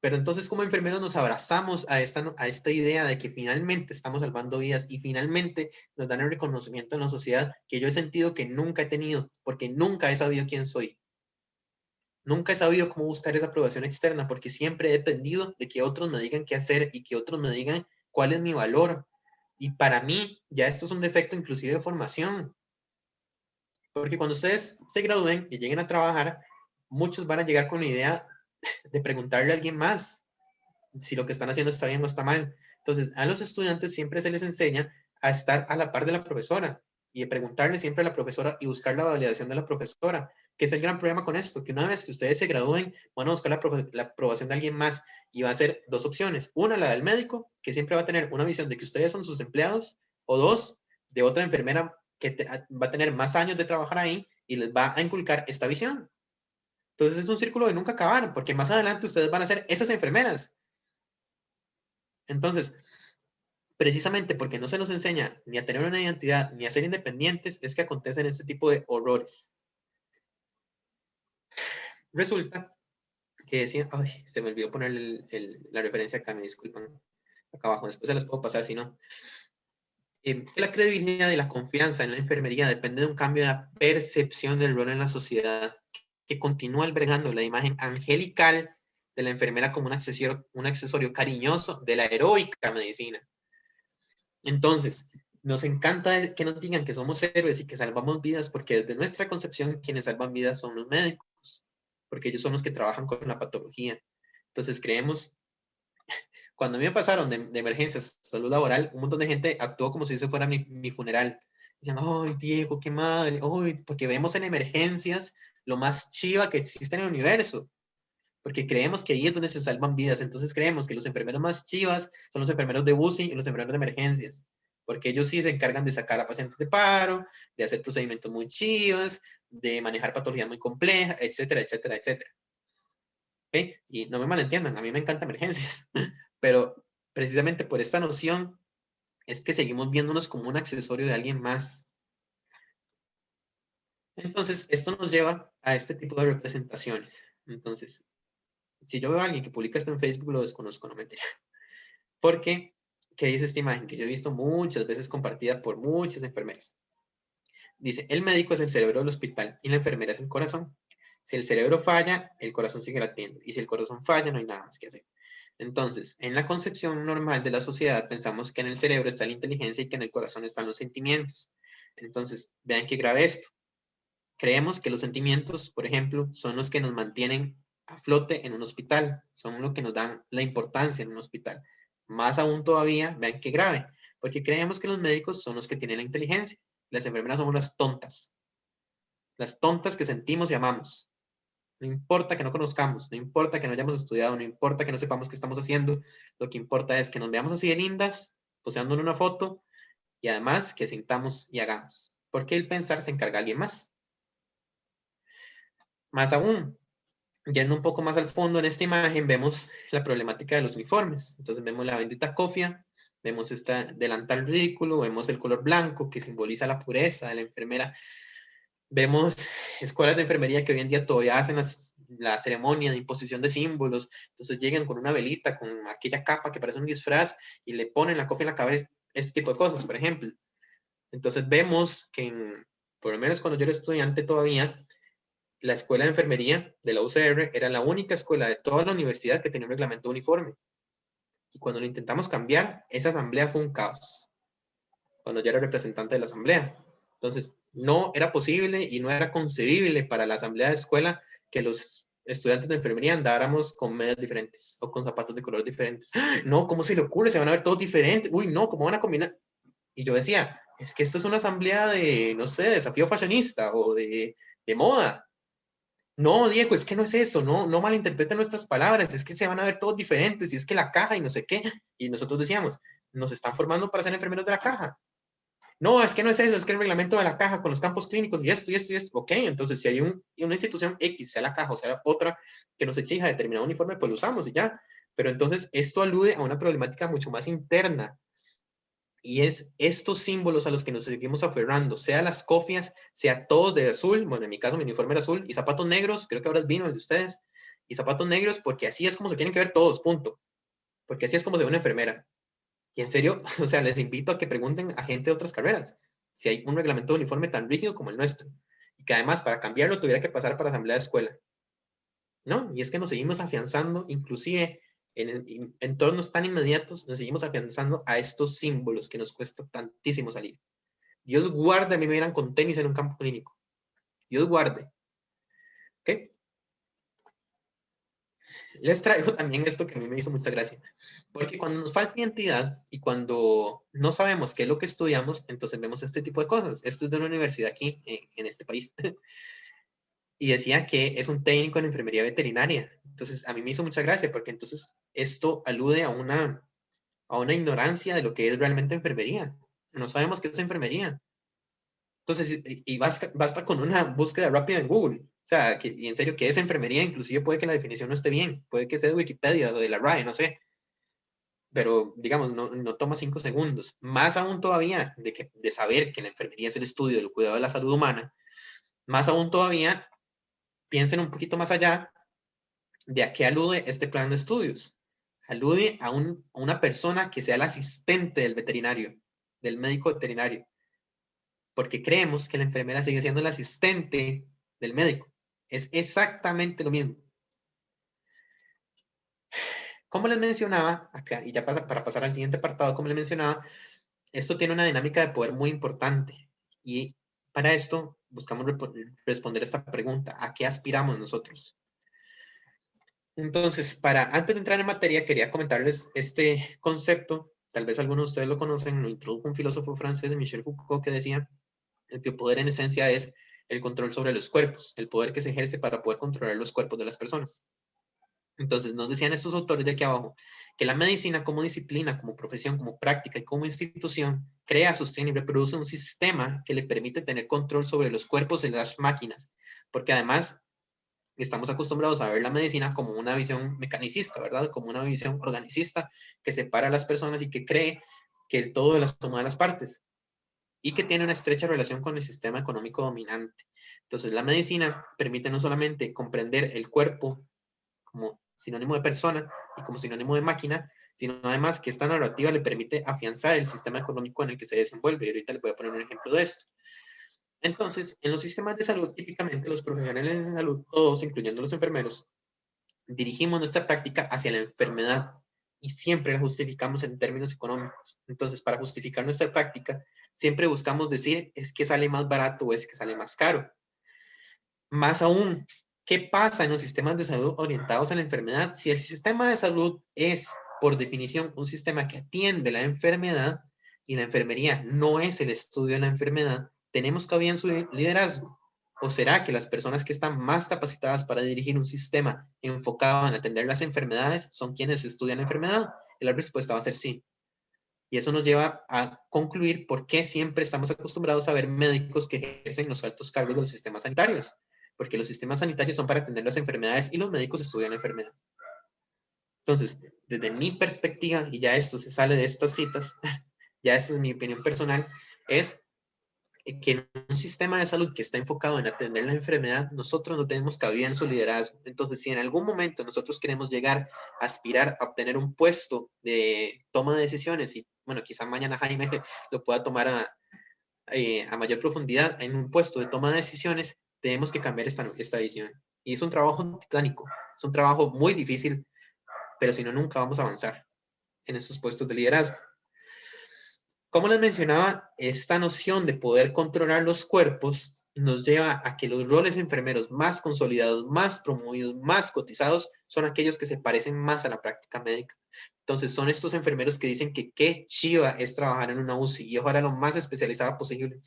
Pero entonces como enfermeros nos abrazamos a esta idea de que finalmente estamos salvando vidas y finalmente nos dan el reconocimiento en la sociedad que yo he sentido que nunca he tenido, porque nunca he sabido quién soy. Nunca he sabido cómo buscar esa aprobación externa, porque siempre he dependido de que otros me digan qué hacer y que otros me digan cuál es mi valor. Y para mí, ya esto es un defecto inclusive de formación, porque cuando ustedes se gradúen y lleguen a trabajar, muchos van a llegar con la idea de preguntarle a alguien más si lo que están haciendo está bien o está mal. Entonces, a los estudiantes siempre se les enseña a estar a la par de la profesora y de preguntarle siempre a la profesora y buscar la validación de la profesora, que es el gran problema con esto, que una vez que ustedes se gradúen, van a buscar la aprobación de alguien más y va a ser dos opciones. Una, la del médico, que siempre va a tener una visión de que ustedes son sus empleados, o dos, de otra enfermera que va a tener más años de trabajar ahí y les va a inculcar esta visión. Entonces es un círculo de nunca acabar, porque más adelante ustedes van a ser esas enfermeras. Entonces, precisamente porque no se nos enseña ni a tener una identidad ni a ser independientes, es que acontecen este tipo de horrores. Resulta que decía, ay, se me olvidó poner la referencia acá, me disculpan, acá abajo, después se las puedo pasar si no. Que la credibilidad y la confianza en la enfermería depende de un cambio en la percepción del rol en la sociedad, que continúa albergando la imagen angelical de la enfermera como un accesorio cariñoso de la heroica medicina. Entonces, nos encanta que nos digan que somos héroes y que salvamos vidas, porque desde nuestra concepción quienes salvan vidas son los médicos, porque ellos son los que trabajan con la patología. Entonces creemos, cuando a mí me pasaron de emergencias, salud laboral, un montón de gente actuó como si eso fuera mi funeral. Dicen, ay, Diego, qué madre, ay, porque vemos en emergencias lo más chiva que existe en el universo, porque creemos que ahí es donde se salvan vidas. Entonces creemos que los enfermeros más chivas son los enfermeros de UCI y los enfermeros de emergencias, porque ellos sí se encargan de sacar a pacientes de paro, de hacer procedimientos muy chivas, de manejar patologías muy complejas, etcétera, etcétera, etcétera. ¿Okay? Y no me malentiendan, a mí me encantan emergencias, pero precisamente por esta noción es que seguimos viéndonos como un accesorio de alguien más. Entonces, esto nos lleva a este tipo de representaciones. Entonces, si yo veo a alguien que publica esto en Facebook, lo desconozco, no me entera. Porque, ¿qué dice esta imagen? Que yo he visto muchas veces compartida por muchas enfermeras. Dice, el médico es el cerebro del hospital y la enfermera es el corazón. Si el cerebro falla, el corazón sigue latiendo. Y si el corazón falla, no hay nada más que hacer. Entonces, en la concepción normal de la sociedad, pensamos que en el cerebro está la inteligencia y que en el corazón están los sentimientos. Entonces, vean qué grave esto. Creemos que los sentimientos, por ejemplo, son los que nos mantienen a flote en un hospital, son lo que nos dan la importancia en un hospital. Más aún todavía, vean qué grave, porque creemos que los médicos son los que tienen la inteligencia, las enfermeras somos las tontas que sentimos y amamos. No importa que no conozcamos, no importa que no hayamos estudiado, no importa que no sepamos qué estamos haciendo, lo que importa es que nos veamos así de lindas, poseando en una foto, y además que sintamos y hagamos. Porque el pensar se encarga alguien más. Más aún, yendo un poco más al fondo en esta imagen, vemos la problemática de los uniformes. Entonces vemos la bendita cofia, vemos este delantal ridículo, vemos el color blanco que simboliza la pureza de la enfermera. Vemos escuelas de enfermería que hoy en día todavía hacen la ceremonia de imposición de símbolos. Entonces llegan con una velita, con aquella capa que parece un disfraz y le ponen la cofia en la cabeza, este tipo de cosas, por ejemplo. Entonces vemos que, por lo menos cuando yo era estudiante todavía, la escuela de enfermería de la UCR era la única escuela de toda la universidad que tenía un reglamento uniforme. Y cuando lo intentamos cambiar, esa asamblea fue un caos. Cuando yo era representante de la asamblea. Entonces, no era posible y no era concebible para la asamblea de escuela que los estudiantes de enfermería andáramos con medias diferentes o con zapatos de color diferentes. No, ¿cómo se le ocurre? Se van a ver todos diferentes. Uy, no, ¿cómo van a combinar? Y yo decía, es que esto es una asamblea de, no sé, desafío fashionista o de moda. no, Diego, es que no es eso, no malinterpreten nuestras palabras, es que se van a ver todos diferentes, y es que la caja y no sé qué. Y nosotros decíamos, nos están formando para ser enfermeros de la caja. No, es que no es eso, es que el reglamento de la caja con los campos clínicos y esto y esto y esto. Ok, entonces si hay una institución X, sea la caja o sea otra, que nos exija determinado uniforme, pues lo usamos y ya. Pero entonces esto alude a una problemática mucho más interna. Y es estos símbolos a los que nos seguimos aferrando, sea las cofias, sea todos de azul, bueno, en mi caso mi uniforme era azul, y zapatos negros, creo que ahora es vino el de ustedes, y zapatos negros porque así es como se tienen que ver todos, punto. Porque así es como se ve una enfermera. Y en serio, o sea, les invito a que pregunten a gente de otras carreras si hay un reglamento de uniforme tan rígido como el nuestro. Y que además para cambiarlo tuviera que pasar para asamblea de escuela. ¿No? Y es que nos seguimos afianzando, inclusive en entornos tan inmediatos, nos seguimos afianzando a estos símbolos que nos cuesta tantísimo salir. Dios guarde a mí me vieran con tenis en un campo clínico. Dios guarde. ¿Ok? Les traigo también esto que a mí me hizo mucha gracia. Porque cuando nos falta identidad y cuando no sabemos qué es lo que estudiamos, entonces vemos este tipo de cosas. Esto es de una universidad aquí, en este país. Y decía que es un técnico en enfermería veterinaria. Entonces, a mí me hizo mucha gracia porque entonces esto alude a una ignorancia de lo que es realmente enfermería. No sabemos qué es enfermería. Entonces, y basta con una búsqueda rápida en Google. O sea, y en serio, ¿qué es enfermería? Inclusive puede que la definición no esté bien, puede que sea de Wikipedia o de la RAE, no sé. Pero, digamos, no toma 5 segundos. Más aún todavía de saber que la enfermería es el estudio del cuidado de la salud humana, más aún todavía piensen un poquito más allá de a qué alude este plan de estudios. Alude a una persona que sea el asistente del veterinario, del médico veterinario, porque creemos que la enfermera sigue siendo el asistente del médico. Es exactamente lo mismo. Como les mencionaba, acá, y ya para pasar al siguiente apartado, como les mencionaba, esto tiene una dinámica de poder muy importante. Y para esto buscamos responder esta pregunta: ¿a qué aspiramos nosotros? Entonces, antes de entrar en materia, quería comentarles este concepto. Tal vez algunos de ustedes lo conocen, lo introdujo un filósofo francés, Michel Foucault, que decía: el biopoder en esencia es el control sobre los cuerpos, el poder que se ejerce para poder controlar los cuerpos de las personas. Entonces, nos decían estos autores de aquí abajo que la medicina como disciplina, como profesión, como práctica y como institución crea, sostiene y reproduce un sistema que le permite tener control sobre los cuerpos y las máquinas, porque además estamos acostumbrados a ver la medicina como una visión mecanicista, ¿verdad? Como una visión organicista que separa a las personas y que cree que el todo de la suma de las partes y que tiene una estrecha relación con el sistema económico dominante. Entonces, la medicina permite no solamente comprender el cuerpo como sinónimo de persona y como sinónimo de máquina, sino además que esta narrativa le permite afianzar el sistema económico en el que se desenvuelve. Y ahorita le voy a poner un ejemplo de esto. Entonces, en los sistemas de salud, típicamente los profesionales de salud, todos, incluyendo los enfermeros, dirigimos nuestra práctica hacia la enfermedad y siempre la justificamos en términos económicos. Entonces, para justificar nuestra práctica, siempre buscamos decir es que sale más barato o es que sale más caro. Más aún, ¿qué pasa en los sistemas de salud orientados a la enfermedad? Si el sistema de salud es, por definición, un sistema que atiende la enfermedad y la enfermería no es el estudio de la enfermedad, ¿tenemos cabida en su liderazgo? ¿O será que las personas que están más capacitadas para dirigir un sistema enfocado en atender las enfermedades son quienes estudian la enfermedad? Y la respuesta va a ser sí. Y eso nos lleva a concluir por qué siempre estamos acostumbrados a ver médicos que ejercen los altos cargos de los sistemas sanitarios. Porque los sistemas sanitarios son para atender las enfermedades y los médicos estudian la enfermedad. Entonces, desde mi perspectiva, y ya esto se sale de estas citas, ya esta es mi opinión personal, es que en un sistema de salud que está enfocado en atender la enfermedad, nosotros no tenemos cabida en su liderazgo. Entonces, si en algún momento nosotros queremos llegar a aspirar a obtener un puesto de toma de decisiones, y bueno, quizá mañana Jaime lo pueda tomar a mayor profundidad en un puesto de toma de decisiones, tenemos que cambiar esta visión. Y es un trabajo titánico, es un trabajo muy difícil, pero si no, nunca vamos a avanzar en estos puestos de liderazgo. Como les mencionaba, esta noción de poder controlar los cuerpos nos lleva a que los roles enfermeros más consolidados, más promovidos, más cotizados, son aquellos que se parecen más a la práctica médica. Entonces, son estos enfermeros que dicen que qué chiva es trabajar en una UCI y ojalá lo más especializada posible.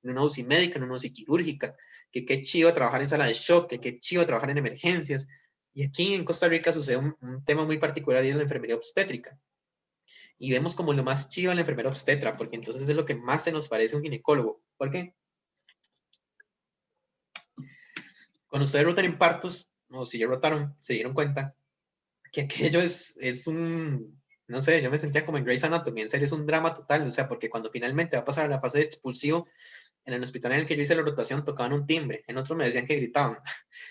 en una UCI médica, en una UCI quirúrgica, que qué chido trabajar en sala de shock, que qué chido trabajar en emergencias. Y aquí en Costa Rica sucede un tema muy particular y es la enfermería obstétrica. Y vemos como lo más chido a la enfermera obstetra, porque entonces es lo que más se nos parece a un ginecólogo. ¿Por qué? Cuando ustedes rotan en partos, o si ya rotaron, se dieron cuenta que aquello es un, no sé, yo me sentía como en Grey's Anatomy, en serio es un drama total, o sea, porque cuando finalmente va a pasar a la fase de expulsivo, en el hospital en el que yo hice la rotación tocaban un timbre, en otro me decían que gritaban,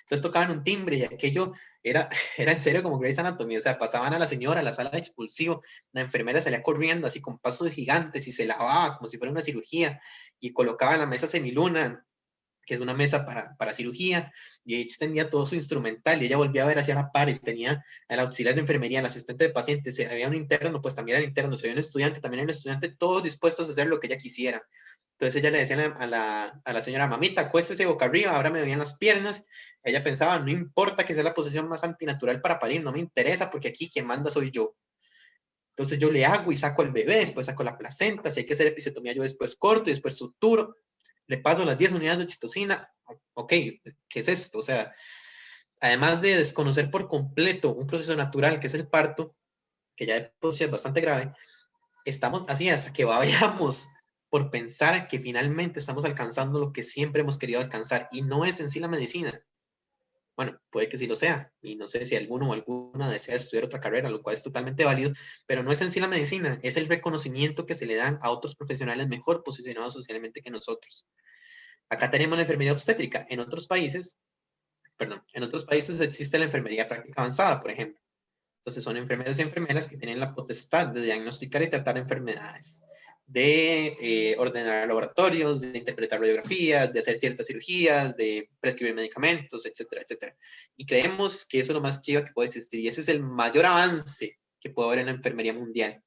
entonces tocaban un timbre y aquello era, era en serio como Grey's Anatomy, o sea, pasaban a la señora a la sala de expulsivo, la enfermera salía corriendo así con pasos gigantes y se lavaba como si fuera una cirugía y colocaba en la mesa semiluna, que es una mesa para cirugía, y ahí extendía todo su instrumental, y ella volvía a ver hacia la par, y tenía al auxiliar de enfermería, al asistente de pacientes, si había un interno, pues también era el interno, si había un estudiante, también era un estudiante, todos dispuestos a hacer lo que ella quisiera. Entonces ella le decía a la señora, mamita, acuéstese boca arriba, ahora me veían las piernas. Ella pensaba, no importa que sea la posición más antinatural para parir, no me interesa, porque aquí quien manda soy yo. Entonces yo le hago y saco el bebé, después saco la placenta, si hay que hacer episiotomía yo después corto y después suturo, le paso las 10 unidades de oxitocina. Ok, ¿qué es esto? O sea, además de desconocer por completo un proceso natural que es el parto, que ya de por sí es bastante grave, estamos así hasta que vayamos por pensar que finalmente estamos alcanzando lo que siempre hemos querido alcanzar y no es en sí la medicina. Bueno, puede que sí lo sea, y no sé si alguno o alguna desea estudiar otra carrera, lo cual es totalmente válido, pero no es en sí la medicina, es el reconocimiento que se le dan a otros profesionales mejor posicionados socialmente que nosotros. Acá tenemos la enfermería obstétrica, en otros países existe la enfermería práctica avanzada, por ejemplo. Entonces son enfermeros y enfermeras que tienen la potestad de diagnosticar y tratar enfermedades, de ordenar laboratorios, de interpretar radiografías, de hacer ciertas cirugías, de prescribir medicamentos, etcétera, etcétera. Y creemos que eso es lo más chido que puede existir y ese es el mayor avance que puede haber en la enfermería mundial.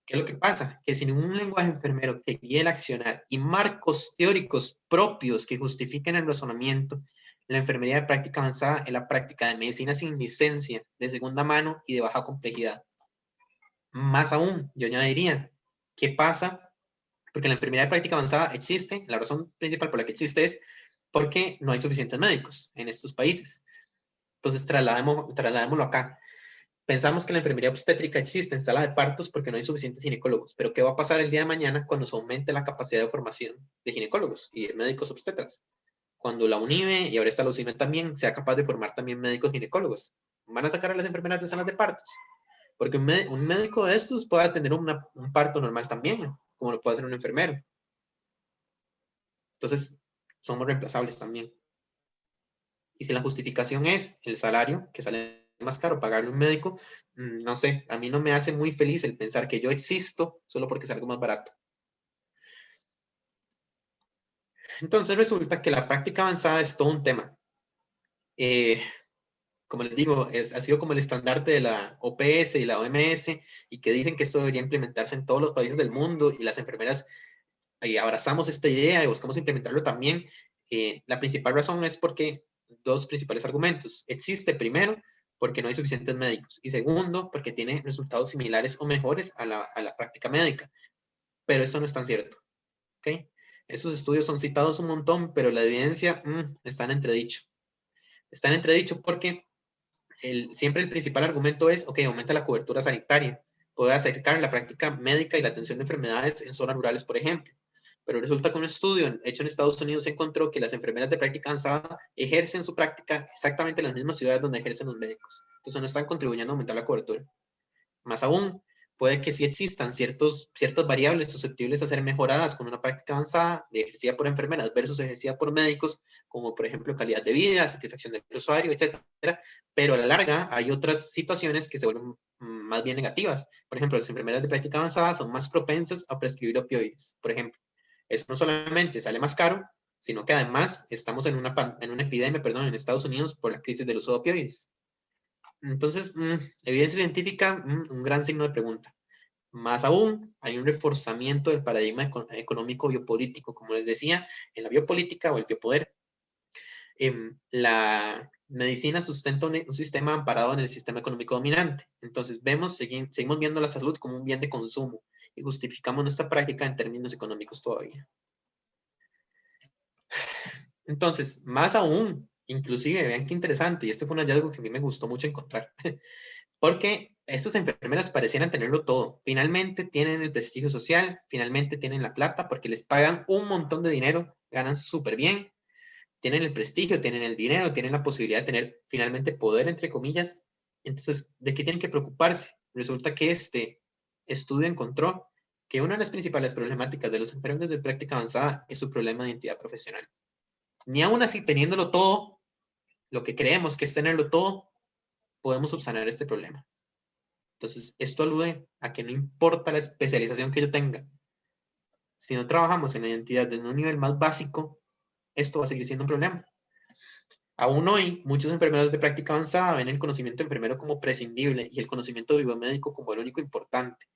¿Qué es lo que pasa? Que sin un lenguaje enfermero que guíe el accionar y marcos teóricos propios que justifiquen el razonamiento, la enfermería de práctica avanzada es la práctica de medicina sin licencia, de segunda mano y de baja complejidad. Más aún, yo añadiría, ¿qué pasa? Porque la enfermería de práctica avanzada existe, la razón principal por la que existe es porque no hay suficientes médicos en estos países. Entonces, trasladémoslo acá. Pensamos que la enfermería obstétrica existe en sala de partos porque no hay suficientes ginecólogos, pero ¿qué va a pasar el día de mañana cuando se aumente la capacidad de formación de ginecólogos y de médicos obstetras? Cuando la UNIVE, y ahora está la UCIME también, sea capaz de formar también médicos ginecólogos. ¿Van a sacar a las enfermeras de salas de partos? Porque un médico de estos puede tener un parto normal también, como lo puede hacer un enfermero. Entonces, somos reemplazables también. Y si la justificación es el salario, que sale más caro pagarle a un médico, no sé, a mí no me hace muy feliz el pensar que yo existo solo porque es algo más barato. Entonces resulta que la práctica avanzada es todo un tema. Eh, como les digo, ha sido como el estandarte de la OPS y la OMS y que dicen que esto debería implementarse en todos los países del mundo y las enfermeras abrazamos esta idea y buscamos implementarlo también. La principal razón es porque dos principales argumentos. Existe primero porque no hay suficientes médicos y segundo porque tiene resultados similares o mejores a la práctica médica. Pero esto no es tan cierto. ¿Okay? Esos estudios son citados un montón, pero la evidencia está en entredicho. Está en entredicho porque siempre el principal argumento es, ok, aumenta la cobertura sanitaria, puede acercar la práctica médica y la atención de enfermedades en zonas rurales, por ejemplo. Pero resulta que un estudio hecho en Estados Unidos encontró que las enfermeras de práctica avanzada ejercen su práctica exactamente en las mismas ciudades donde ejercen los médicos. Entonces no están contribuyendo a aumentar la cobertura. Más aún, puede que sí existan ciertas variables susceptibles a ser mejoradas con una práctica avanzada de ejercida por enfermeras versus ejercida por médicos, como por ejemplo calidad de vida, satisfacción del usuario, etcétera. Pero a la larga hay otras situaciones que se vuelven más bien negativas. Por ejemplo, las enfermeras de práctica avanzada son más propensas a prescribir opioides, por ejemplo. Eso no solamente sale más caro, sino que además estamos en una epidemia, en Estados Unidos por la crisis del uso de opioides. Entonces, evidencia científica, un gran signo de pregunta. Más aún, hay un reforzamiento del paradigma económico biopolítico, como les decía, en la biopolítica o el biopoder. La medicina sustenta un sistema amparado en el sistema económico dominante. Entonces, seguimos viendo la salud como un bien de consumo y justificamos nuestra práctica en términos económicos todavía. Entonces, más aún, inclusive, vean qué interesante, y este fue un hallazgo que a mí me gustó mucho encontrar, porque estas enfermeras parecieran tenerlo todo. Finalmente tienen el prestigio social, finalmente tienen la plata, porque les pagan un montón de dinero, ganan súper bien, tienen el prestigio, tienen el dinero, tienen la posibilidad de tener finalmente poder, entre comillas. Entonces, ¿de qué tienen que preocuparse? Resulta que este estudio encontró que una de las principales problemáticas de los enfermeros de práctica avanzada es su problema de identidad profesional. Ni aún así, teniéndolo todo, lo que creemos que es tenerlo todo, podemos subsanar este problema. Entonces, esto alude a que no importa la especialización que yo tenga, si no trabajamos en la identidad desde un nivel más básico, esto va a seguir siendo un problema. Aún hoy, muchos enfermeros de práctica avanzada ven el conocimiento enfermero como prescindible y el conocimiento biomédico como el único importante.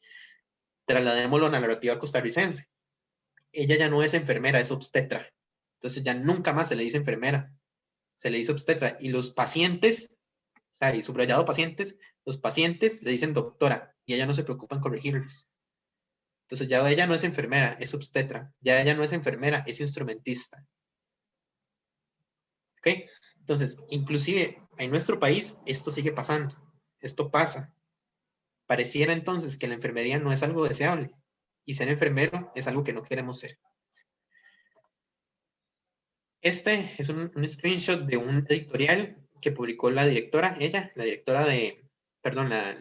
Trasladémoslo a la narrativa costarricense. Ella ya no es enfermera, es obstetra. Entonces ya nunca más se le dice enfermera, se le dice obstetra. Y los pacientes, o sea, y subrayado pacientes, los pacientes le dicen doctora y ella no se preocupa en corregirlos. Entonces ya ella no es enfermera, es obstetra. Ya ella no es enfermera, es instrumentista. ¿Ok? Entonces, inclusive en nuestro país esto sigue pasando. Esto pasa. Pareciera entonces que la enfermería no es algo deseable y ser enfermero es algo que no queremos ser. Este es un screenshot de un editorial que publicó la directora, la directora de, perdón, la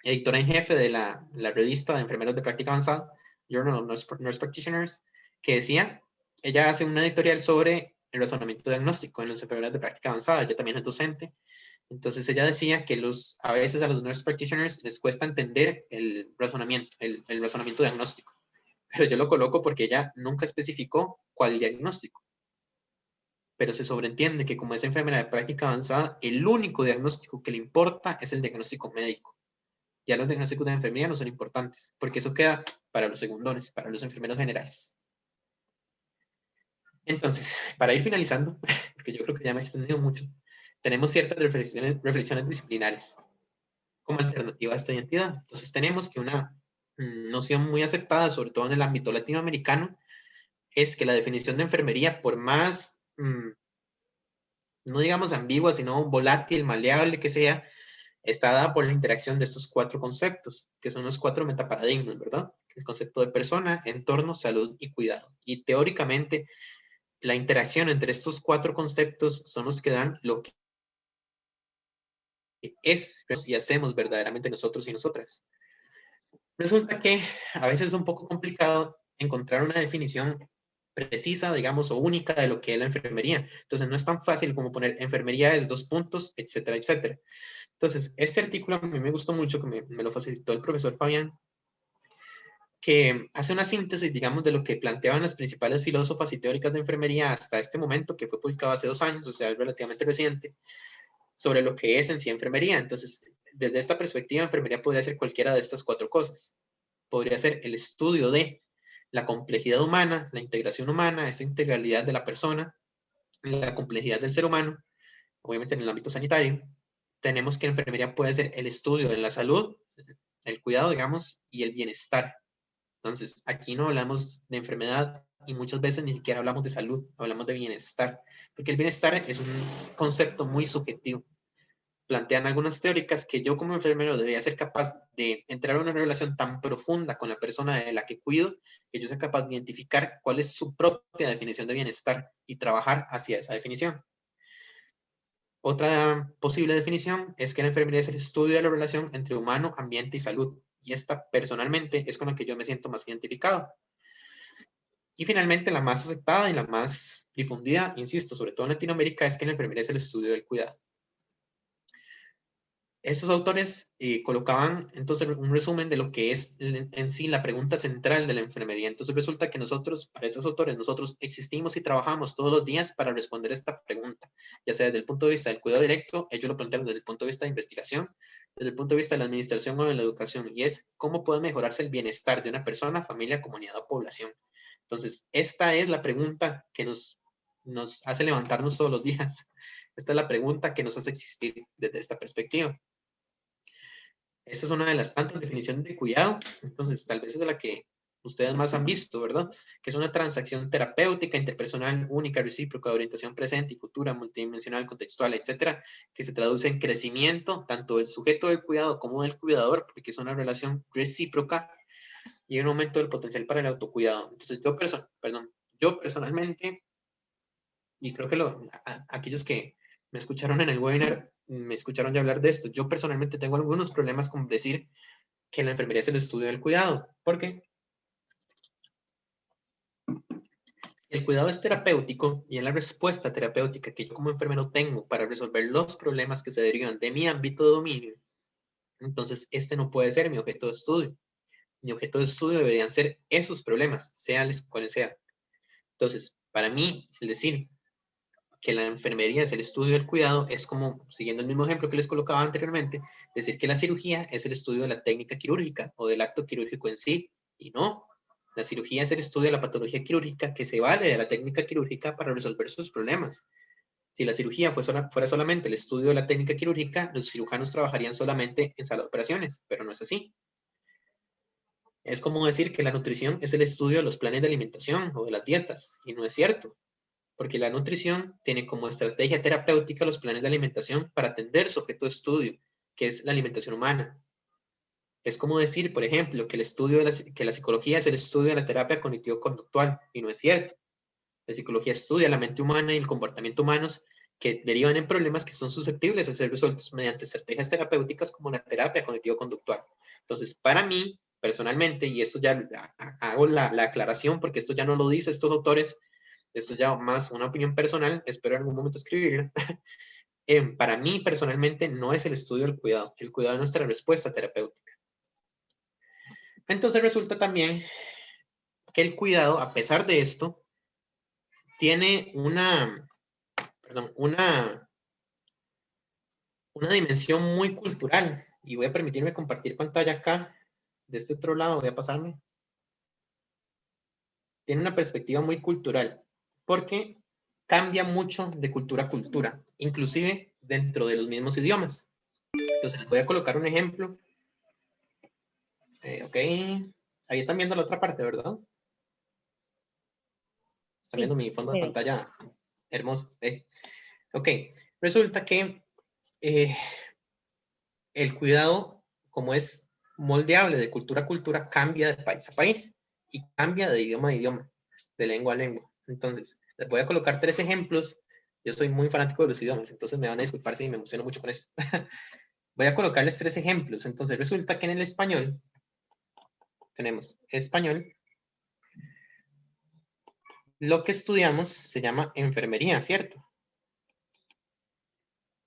editora en jefe de la revista de enfermeros de práctica avanzada, Journal of Nurse Practitioners, que decía, ella hace un editorial sobre el razonamiento diagnóstico en los enfermeros de práctica avanzada, ella también es docente. Entonces ella decía que a veces a los nurse practitioners les cuesta entender el razonamiento diagnóstico. Pero yo lo coloco porque ella nunca especificó cuál diagnóstico. Pero se sobreentiende que como es enfermera de práctica avanzada, el único diagnóstico que le importa es el diagnóstico médico. Ya los diagnósticos de enfermería no son importantes, porque eso queda para los segundones, para los enfermeros generales. Entonces, para ir finalizando, porque yo creo que ya me he extendido mucho, tenemos ciertas reflexiones disciplinares como alternativa a esta identidad. Entonces tenemos que una noción muy aceptada, sobre todo en el ámbito latinoamericano, es que la definición de enfermería, por más, no digamos ambigua, sino volátil, maleable que sea, está dada por la interacción de estos cuatro conceptos, que son los cuatro metaparadigmas, ¿verdad? El concepto de persona, entorno, salud y cuidado. Y teóricamente, la interacción entre estos cuatro conceptos son los que dan lo que es y hacemos verdaderamente nosotros y nosotras. Resulta que a veces es un poco complicado encontrar una definición precisa, digamos, o única de lo que es la enfermería. Entonces, no es tan fácil como poner enfermería es dos puntos, etcétera, etcétera. Entonces, este artículo a mí me gustó mucho, que me lo facilitó el profesor Fabián, que hace una síntesis, digamos, de lo que planteaban las principales filósofas y teóricas de enfermería hasta este momento, que fue publicado hace 2 años, o sea, es relativamente reciente, sobre lo que es en sí enfermería. Entonces, desde esta perspectiva, enfermería podría ser cualquiera de estas cuatro cosas. Podría ser el estudio de la complejidad humana, la integración humana, esa integralidad de la persona, la complejidad del ser humano, obviamente en el ámbito sanitario. Tenemos que enfermería puede ser el estudio de la salud, el cuidado, digamos, y el bienestar. Entonces, aquí no hablamos de enfermedad y muchas veces ni siquiera hablamos de salud, hablamos de bienestar, porque el bienestar es un concepto muy subjetivo. Plantean algunas teóricas que yo como enfermero debería ser capaz de entrar en una relación tan profunda con la persona de la que cuido, que yo sea capaz de identificar cuál es su propia definición de bienestar y trabajar hacia esa definición. Otra posible definición es que la enfermería es el estudio de la relación entre humano, ambiente y salud. Y esta personalmente es con la que yo me siento más identificado. Y finalmente la más aceptada y la más difundida, insisto, sobre todo en Latinoamérica, es que la enfermería es el estudio del cuidado. Estos autores colocaban entonces un resumen de lo que es en sí la pregunta central de la enfermería. Entonces resulta que nosotros, para estos autores, nosotros existimos y trabajamos todos los días para responder esta pregunta, ya sea desde el punto de vista del cuidado directo, ellos lo plantean desde el punto de vista de investigación, desde el punto de vista de la administración o de la educación, y es cómo puede mejorarse el bienestar de una persona, familia, comunidad o población. Entonces, esta es la pregunta que nos hace levantarnos todos los días. Esta es la pregunta que nos hace existir desde esta perspectiva. Esta es una de las tantas definiciones de cuidado, entonces tal vez es la que ustedes más han visto, ¿verdad? Que es una transacción terapéutica, interpersonal, única, recíproca, de orientación presente y futura, multidimensional, contextual, etcétera, que se traduce en crecimiento tanto del sujeto del cuidado como del cuidador, porque es una relación recíproca y un aumento del potencial para el autocuidado. Entonces, yo personalmente, y creo que aquellos que me escucharon en el webinar, me escucharon ya hablar de esto, yo personalmente tengo algunos problemas con decir que la enfermería es el estudio del cuidado, porque el cuidado es terapéutico y es la respuesta terapéutica que yo como enfermero tengo para resolver los problemas que se derivan de mi ámbito de dominio. Entonces, este no puede ser mi objeto de estudio. Mi objeto de estudio deberían ser esos problemas, sean cuales sean. Entonces, para mí, el decir que la enfermería es el estudio del cuidado es como, siguiendo el mismo ejemplo que les colocaba anteriormente, decir que la cirugía es el estudio de la técnica quirúrgica o del acto quirúrgico en sí, y no. La cirugía es el estudio de la patología quirúrgica que se vale de la técnica quirúrgica para resolver sus problemas. Si la cirugía fuera solamente el estudio de la técnica quirúrgica, los cirujanos trabajarían solamente en sala de operaciones, pero no es así. Es como decir que la nutrición es el estudio de los planes de alimentación o de las dietas, y no es cierto, porque la nutrición tiene como estrategia terapéutica los planes de alimentación para atender su objeto de estudio, que es la alimentación humana. Es como decir, por ejemplo, que que la psicología es el estudio de la terapia cognitivo-conductual, y no es cierto. La psicología estudia la mente humana y el comportamiento humanos que derivan en problemas que son susceptibles de ser resueltos mediante estrategias terapéuticas como la terapia cognitivo-conductual. Entonces, para mí, personalmente, y esto ya hago la aclaración porque esto ya no lo dicen estos autores, esto ya más una opinión personal, espero en algún momento escribirla. Para mí, personalmente, no es el estudio del cuidado. El cuidado es nuestra respuesta terapéutica. Entonces resulta también que el cuidado, a pesar de esto, tiene una dimensión muy cultural. Y voy a permitirme compartir pantalla acá. De este otro lado voy a pasarme. Tiene una perspectiva muy cultural, porque cambia mucho de cultura a cultura, inclusive dentro de los mismos idiomas. Entonces les voy a colocar un ejemplo. Ok, ahí están viendo la otra parte, ¿verdad? Están viendo mi fondo de pantalla hermoso. Ok, resulta que el cuidado, como es moldeable de cultura a cultura, cambia de país a país y cambia de idioma a idioma, de lengua a lengua. Entonces, les voy a colocar 3 ejemplos. Yo soy muy fanático de los idiomas, entonces me van a disculpar si me emociono mucho con esto. Voy a colocarles 3 ejemplos. Entonces, resulta que en el español tenemos español. Lo que estudiamos se llama enfermería, ¿cierto?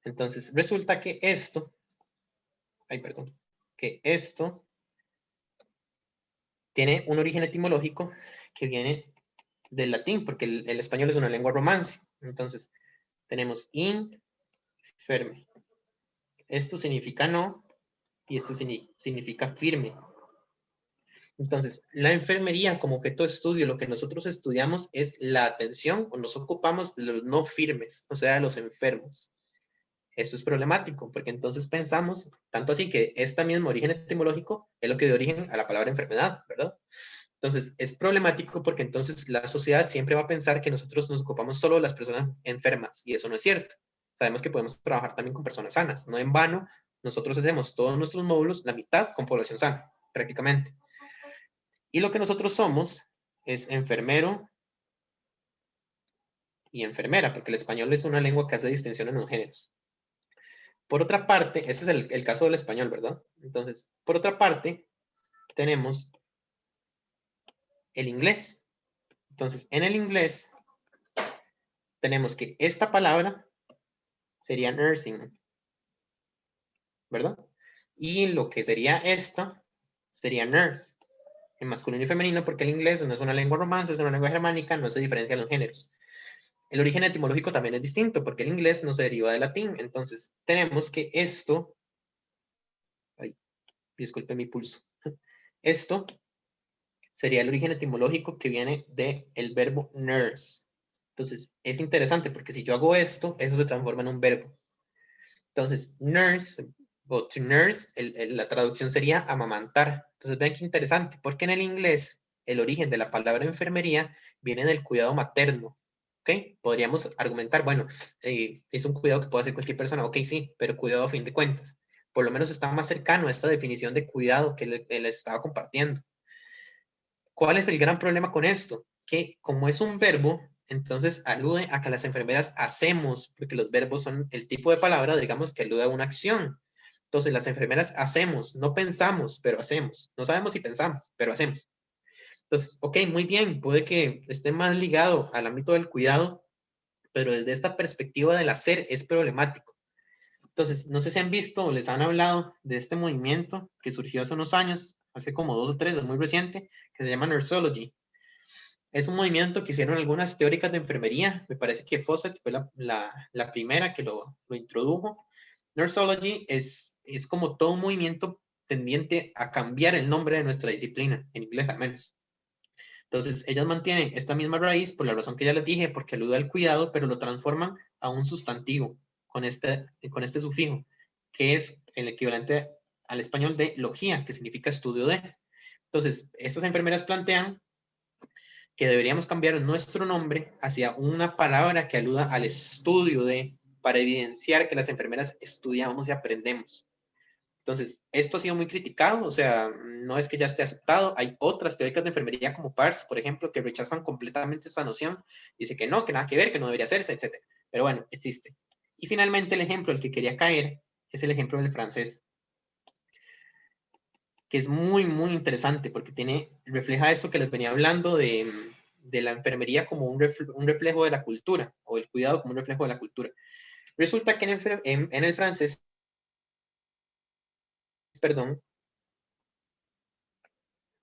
Entonces, resulta que esto tiene un origen etimológico que viene del latín, porque el español es una lengua romance. Entonces, tenemos inferme. Esto significa no, y esto significa firme. Entonces, la enfermería como objeto de estudio, lo que nosotros estudiamos es la atención o nos ocupamos de los no firmes, o sea, de los enfermos. Esto es problemático, porque entonces pensamos, tanto así que este mismo origen etimológico es lo que dio origen a la palabra enfermedad, ¿verdad? Entonces, es problemático porque entonces la sociedad siempre va a pensar que nosotros nos ocupamos solo de las personas enfermas, y eso no es cierto. Sabemos que podemos trabajar también con personas sanas. No en vano, nosotros hacemos todos nuestros módulos, la mitad con población sana, prácticamente. Y lo que nosotros somos es enfermero y enfermera, porque el español es una lengua que hace distinción en los géneros. Por otra parte, ese es el caso del español, ¿verdad? Entonces, por otra parte, tenemos el inglés. Entonces, en el inglés, tenemos que esta palabra sería nursing, ¿verdad? Y lo que sería esta sería nurse, en masculino y femenino, porque el inglés no es una lengua romance, es una lengua germánica, no se diferencian los géneros. El origen etimológico también es distinto, porque el inglés no se deriva del latín. Entonces, tenemos que esto, ay, disculpe mi pulso, esto sería el origen etimológico que viene del verbo nurse. Entonces, es interesante porque si yo hago esto, eso se transforma en un verbo. Entonces, nurse o to nurse, la traducción sería amamantar. Entonces, vean qué interesante, porque en el inglés el origen de la palabra enfermería viene del cuidado materno. ¿Ok? Podríamos argumentar, bueno, es un cuidado que puede hacer cualquier persona. Ok, sí, pero cuidado a fin de cuentas. Por lo menos está más cercano a esta definición de cuidado que les estaba compartiendo. ¿Cuál es el gran problema con esto? Que como es un verbo, entonces alude a que las enfermeras hacemos, porque los verbos son el tipo de palabra, digamos, que alude a una acción. Entonces las enfermeras hacemos, no pensamos, pero hacemos. No sabemos si pensamos, pero hacemos. Entonces, ok, muy bien, puede que esté más ligado al ámbito del cuidado, pero desde esta perspectiva del hacer es problemático. Entonces, no sé si han visto o les han hablado de este movimiento que surgió hace unos años, hace como 2 o 3, es muy reciente, que se llama Nursology. Es un movimiento que hicieron algunas teóricas de enfermería, me parece que Fawcett fue la primera que lo introdujo. Nursology es como todo un movimiento tendiente a cambiar el nombre de nuestra disciplina, en inglés al menos. Entonces, ellas mantienen esta misma raíz por la razón que ya les dije, porque alude al cuidado, pero lo transforman a un sustantivo con este sufijo, que es el equivalente al español de logía, que significa estudio de. Entonces, estas enfermeras plantean que deberíamos cambiar nuestro nombre hacia una palabra que aluda al estudio de, para evidenciar que las enfermeras estudiamos y aprendemos. Entonces, esto ha sido muy criticado, o sea, no es que ya esté aceptado. Hay otras teóricas de enfermería como Pars, por ejemplo, que rechazan completamente esta noción. Dice que no, que nada que ver, que no debería hacerse, etc. Pero bueno, existe. Y finalmente el ejemplo al que quería caer es el ejemplo del francés, que es muy, muy interesante porque refleja esto que les venía hablando de la enfermería como un reflejo de la cultura, o el cuidado como un reflejo de la cultura. Resulta que en el francés, perdón,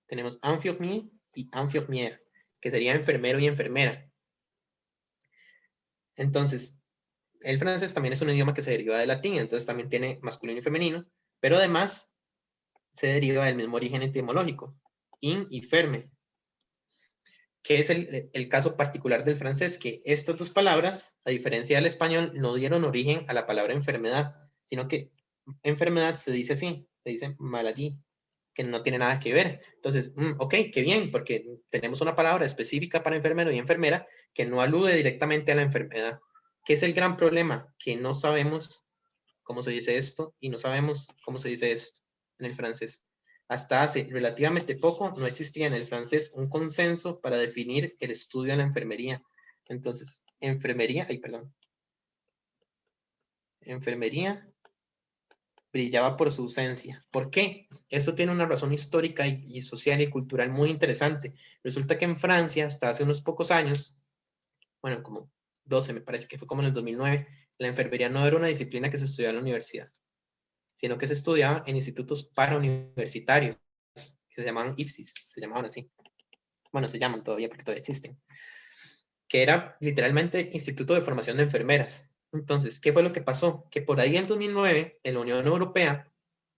tenemos infirmier y infirmière, que sería enfermero y enfermera. Entonces, el francés también es un idioma que se deriva del latín, entonces también tiene masculino y femenino, pero además se deriva del mismo origen etimológico, in y ferme, que es el caso particular del francés, que estas dos palabras, a diferencia del español, no dieron origen a la palabra enfermedad, sino que enfermedad se dice así, se dice maladie, que no tiene nada que ver. Entonces, ok, qué bien, porque tenemos una palabra específica para enfermero y enfermera que no alude directamente a la enfermedad. ¿Qué es el gran problema? Que no sabemos cómo se dice esto y no sabemos cómo se dice esto en el francés. Hasta hace relativamente poco no existía en el francés un consenso para definir el estudio de la enfermería. Entonces, enfermería brillaba por su ausencia. ¿Por qué? Eso tiene una razón histórica y social y cultural muy interesante. Resulta que en Francia, hasta hace unos pocos años, bueno, como 12, me parece que fue como en el 2009, la enfermería no era una disciplina que se estudiaba en la universidad, sino que se estudiaba en institutos parauniversitarios, que se llamaban IPSIS, se llamaban así. Bueno, se llaman todavía porque todavía existen. Que era literalmente Instituto de Formación de Enfermeras. Entonces, ¿qué fue lo que pasó? Que por ahí en 2009, en la Unión Europea,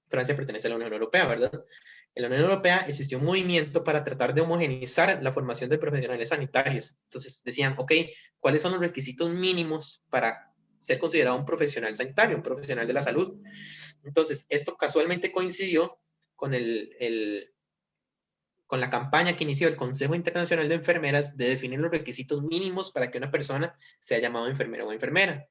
Francia pertenece a la Unión Europea, ¿verdad? En la Unión Europea existió un movimiento para tratar de homogeneizar la formación de profesionales sanitarios. Entonces decían, ok, ¿cuáles son los requisitos mínimos para ser considerado un profesional sanitario, un profesional de la salud? Entonces, esto casualmente coincidió con con la campaña que inició el Consejo Internacional de Enfermeras de definir los requisitos mínimos para que una persona sea llamado enfermero o enfermera.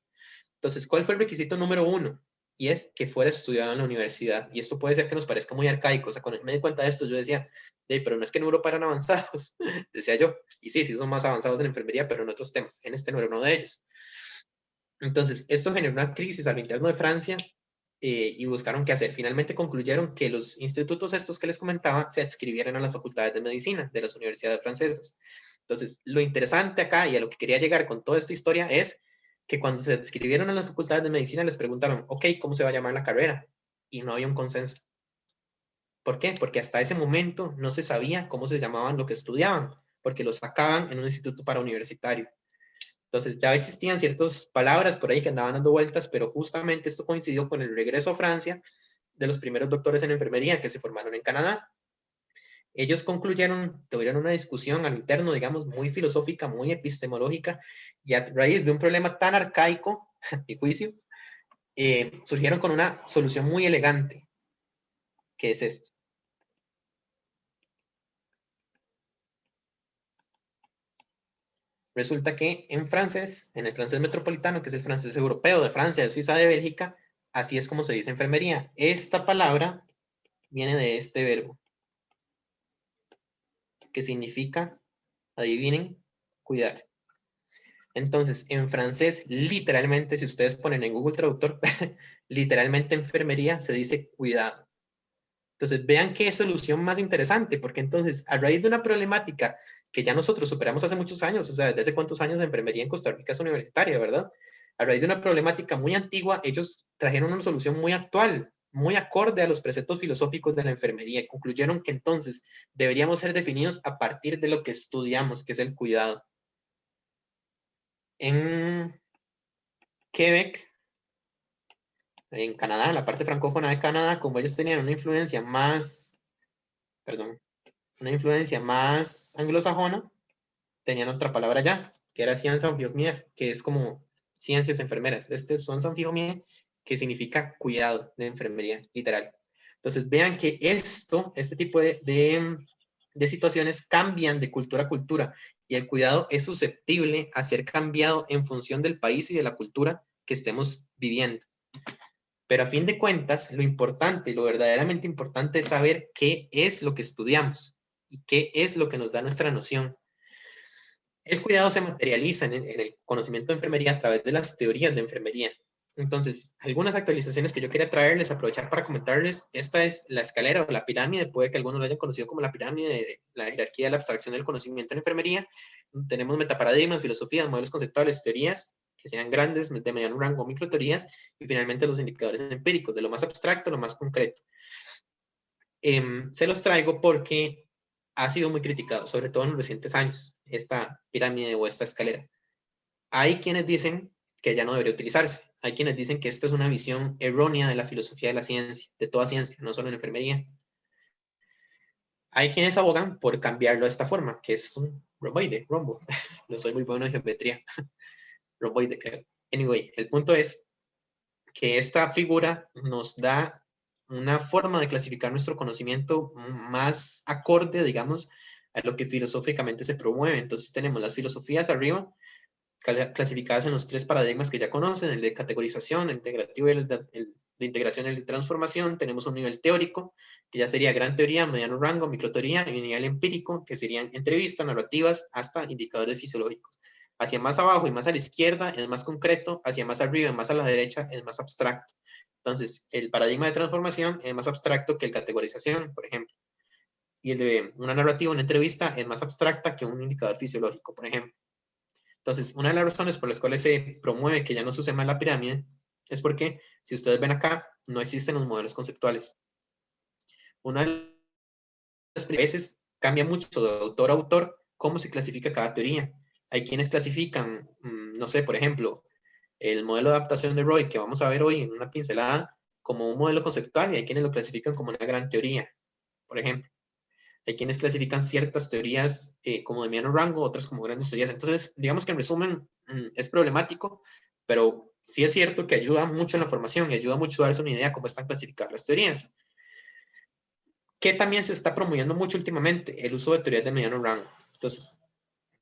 Entonces, ¿cuál fue el requisito número 1? Y es que fuera estudiado en la universidad. Y esto puede ser que nos parezca muy arcaico. O sea, cuando me di cuenta de esto, yo decía, pero no es que en Europa eran avanzados, decía yo. Y sí, sí son más avanzados en enfermería, pero en otros temas. En este no era uno de ellos. Entonces, esto generó una crisis al interno de Francia y buscaron qué hacer. Finalmente concluyeron que los institutos estos que les comentaba se adscribieran a las facultades de medicina de las universidades francesas. Entonces, lo interesante acá y a lo que quería llegar con toda esta historia es que cuando se adscribieron a las facultades de medicina les preguntaron, ok, ¿cómo se va a llamar la carrera? Y no había un consenso. ¿Por qué? Porque hasta ese momento no se sabía cómo se llamaban lo que estudiaban, porque lo sacaban en un instituto parauniversitario. Entonces ya existían ciertas palabras por ahí que andaban dando vueltas, pero justamente esto coincidió con el regreso a Francia de los primeros doctores en enfermería que se formaron en Canadá. Ellos concluyeron, tuvieron una discusión al interno, digamos, muy filosófica, muy epistemológica, y a raíz de un problema tan arcaico, a mi juicio, surgieron con una solución muy elegante, que es esto. Resulta que en francés, en el francés metropolitano, que es el francés europeo de Francia, de Suiza, de Bélgica, así es como se dice enfermería. Esta palabra viene de este verbo, que significa, adivinen, cuidar. Entonces, en francés, literalmente, si ustedes ponen en Google Traductor, literalmente enfermería se dice cuidado. Entonces, vean qué solución más interesante, porque entonces, a raíz de una problemática que ya nosotros superamos hace muchos años, o sea, desde hace cuántos años la enfermería en Costa Rica es universitaria, ¿verdad? A raíz de una problemática muy antigua, ellos trajeron una solución muy actual, muy acorde a los preceptos filosóficos de la enfermería, y concluyeron que entonces deberíamos ser definidos a partir de lo que estudiamos, que es el cuidado. En Quebec, en Canadá, en la parte francófona de Canadá, como ellos tenían una influencia más, perdón, una influencia más anglosajona, tenían otra palabra ya, que era sciences infirmières, que es como ciencias enfermeras. Este es sciences infirmières, que significa cuidado de enfermería, literal. Entonces, vean que este tipo de situaciones cambian de cultura a cultura y el cuidado es susceptible a ser cambiado en función del país y de la cultura que estemos viviendo. Pero a fin de cuentas, lo importante, lo verdaderamente importante es saber qué es lo que estudiamos y qué es lo que nos da nuestra noción. El cuidado se materializa en el conocimiento de enfermería a través de las teorías de enfermería. Entonces, algunas actualizaciones que yo quería traerles, aprovechar para comentarles, esta es la escalera o la pirámide, puede que algunos lo hayan conocido como la pirámide de la jerarquía de la abstracción del conocimiento en enfermería. Tenemos metaparadigmas, filosofías, modelos conceptuales, teorías que sean grandes, de mediano rango, microteorías, y finalmente los indicadores empíricos, de lo más abstracto a lo más concreto. Se los traigo porque ha sido muy criticado, sobre todo en los recientes años, esta pirámide o esta escalera. Hay quienes dicen que ya no debería utilizarse. Hay quienes dicen que esta es una visión errónea de la filosofía de la ciencia, de toda ciencia, no solo en enfermería. Hay quienes abogan por cambiarlo de esta forma, que es un romboide, rombo. No soy muy bueno en geometría. Romboide, creo. Anyway, el punto es que esta figura nos da una forma de clasificar nuestro conocimiento más acorde, digamos, a lo que filosóficamente se promueve. Entonces tenemos las filosofías arriba, clasificadas en los tres paradigmas que ya conocen, el de categorización, el integrativo y el de integración y el de transformación. Tenemos un nivel teórico, que ya sería gran teoría, mediano rango, microteoría, y un nivel empírico, que serían entrevistas, narrativas, hasta indicadores fisiológicos. Hacia más abajo y más a la izquierda es más concreto, hacia más arriba y más a la derecha es más abstracto. Entonces, el paradigma de transformación es más abstracto que el categorización, por ejemplo. Y el de una narrativa, una entrevista, es más abstracta que un indicador fisiológico, por ejemplo. Entonces, una de las razones por las cuales se promueve que ya no se use más la pirámide es porque, si ustedes ven acá, no existen los modelos conceptuales. Una de las veces cambia mucho de autor a autor cómo se clasifica cada teoría. Hay quienes clasifican, no sé, por ejemplo, el modelo de adaptación de Roy, que vamos a ver hoy en una pincelada, como un modelo conceptual, y hay quienes lo clasifican como una gran teoría, por ejemplo. Hay quienes clasifican ciertas teorías como de mediano rango, otras como grandes teorías. Entonces, digamos que en resumen, es problemático, pero sí es cierto que ayuda mucho en la formación y ayuda mucho a darse una idea de cómo están clasificadas las teorías. Que también se está promoviendo mucho últimamente el uso de teorías de mediano rango. Entonces,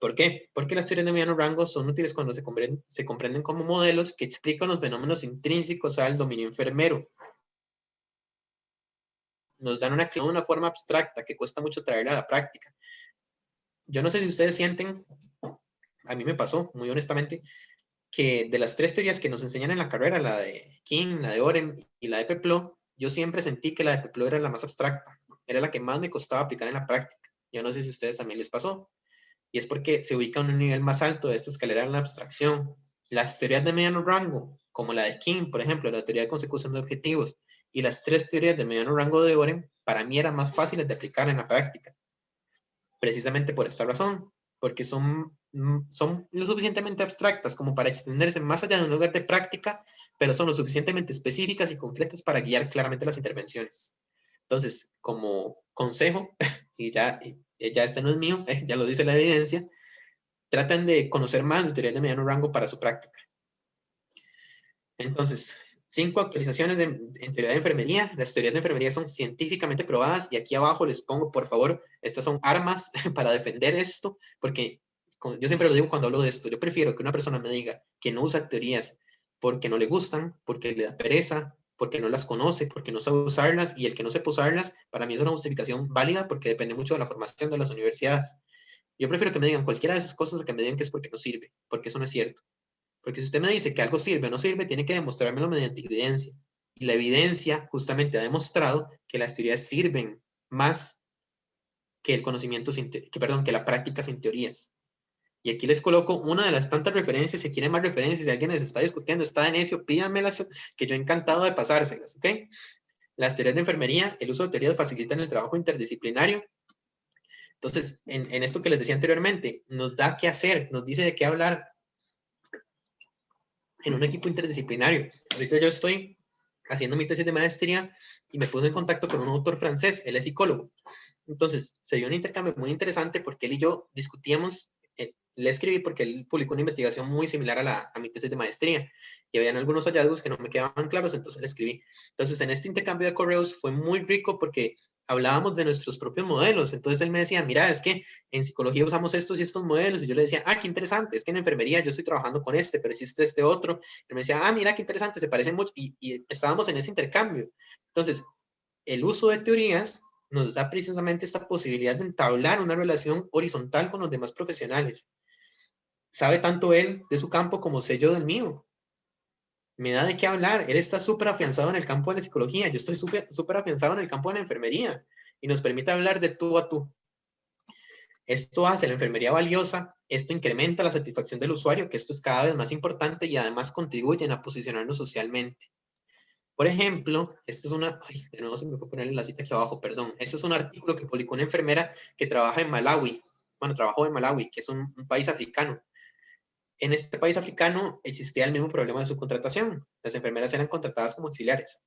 ¿por qué? Porque las teorías de mediano rango son útiles cuando se comprenden como modelos que explican los fenómenos intrínsecos al dominio enfermero. Nos dan una forma abstracta que cuesta mucho traerla a la práctica. Yo no sé si ustedes sienten, a mí me pasó, muy honestamente, que de las tres teorías que nos enseñan en la carrera, la de King, la de Oren y la de Peplo, yo siempre sentí que la de Peplo era la más abstracta, era la que más me costaba aplicar en la práctica. Yo no sé si a ustedes también les pasó. Y es porque se ubica en un nivel más alto de esta escalera en la abstracción. Las teorías de mediano rango, como la de King, por ejemplo, la teoría de consecución de objetivos, y las tres teorías de mediano rango de Oren, para mí eran más fáciles de aplicar en la práctica. Precisamente por esta razón, porque son lo suficientemente abstractas como para extenderse más allá de un lugar de práctica, pero son lo suficientemente específicas y concretas para guiar claramente las intervenciones. Entonces, como consejo, y ya este no es mío, ya lo dice la evidencia, traten de conocer más de teorías de mediano rango para su práctica. Entonces, 5 actualizaciones en teoría de enfermería. Las teorías de enfermería son científicamente probadas y aquí abajo les pongo, por favor, estas son armas para defender esto, porque yo siempre lo digo cuando hablo de esto, yo prefiero que una persona me diga que no usa teorías porque no le gustan, porque le da pereza, porque no las conoce, porque no sabe usarlas, y el que no sepa usarlas, para mí es una justificación válida porque depende mucho de la formación de las universidades. Yo prefiero que me digan cualquiera de esas cosas a que me digan que es porque no sirve, porque eso no es cierto. Porque si usted me dice que algo sirve o no sirve, tiene que demostrármelo mediante evidencia. Y la evidencia justamente ha demostrado que las teorías sirven más que el conocimiento que la práctica sin teorías. Y aquí les coloco una de las tantas referencias. Si quieren más referencias, si alguien les está discutiendo, está de necio, pídanmelas, que yo encantado de pasárselas, ¿ok? Las teorías de enfermería, el uso de teorías facilitan el trabajo interdisciplinario. Entonces, en esto que les decía anteriormente, nos da qué hacer, nos dice de qué hablar en un equipo interdisciplinario. Ahorita yo estoy haciendo mi tesis de maestría y me puse en contacto con un autor francés, él es psicólogo. Entonces, se dio un intercambio muy interesante porque él y yo discutíamos, le escribí porque él publicó una investigación muy similar a mi tesis de maestría y habían algunos hallazgos que no me quedaban claros, entonces le escribí. Entonces, en este intercambio de correos fue muy rico porque hablábamos de nuestros propios modelos. Entonces, él me decía, mira, es que en psicología usamos estos y estos modelos. Y yo le decía, ah, qué interesante, es que en enfermería yo estoy trabajando con este, pero existe este otro. Él me decía, ah, mira, qué interesante, se parecen mucho. Y estábamos en ese intercambio. Entonces, el uso de teorías nos da precisamente esta posibilidad de entablar una relación horizontal con los demás profesionales. Sabe tanto él de su campo como sé yo del mío. Me da de qué hablar. Él está súper afianzado en el campo de la psicología. Yo estoy súper afianzado en el campo de la enfermería. Y nos permite hablar de tú a tú. Esto hace la enfermería valiosa. Esto incrementa la satisfacción del usuario, que esto es cada vez más importante y además contribuyen a posicionarnos socialmente. Por ejemplo, esta es una, ay, de nuevo se me fue ponerle la cita aquí abajo, perdón. Este es un artículo que publicó una enfermera que trabaja en Malawi. Bueno, trabajó en Malawi, que es un país africano. En este país africano existía el mismo problema de subcontratación. Las enfermeras eran contratadas como auxiliares.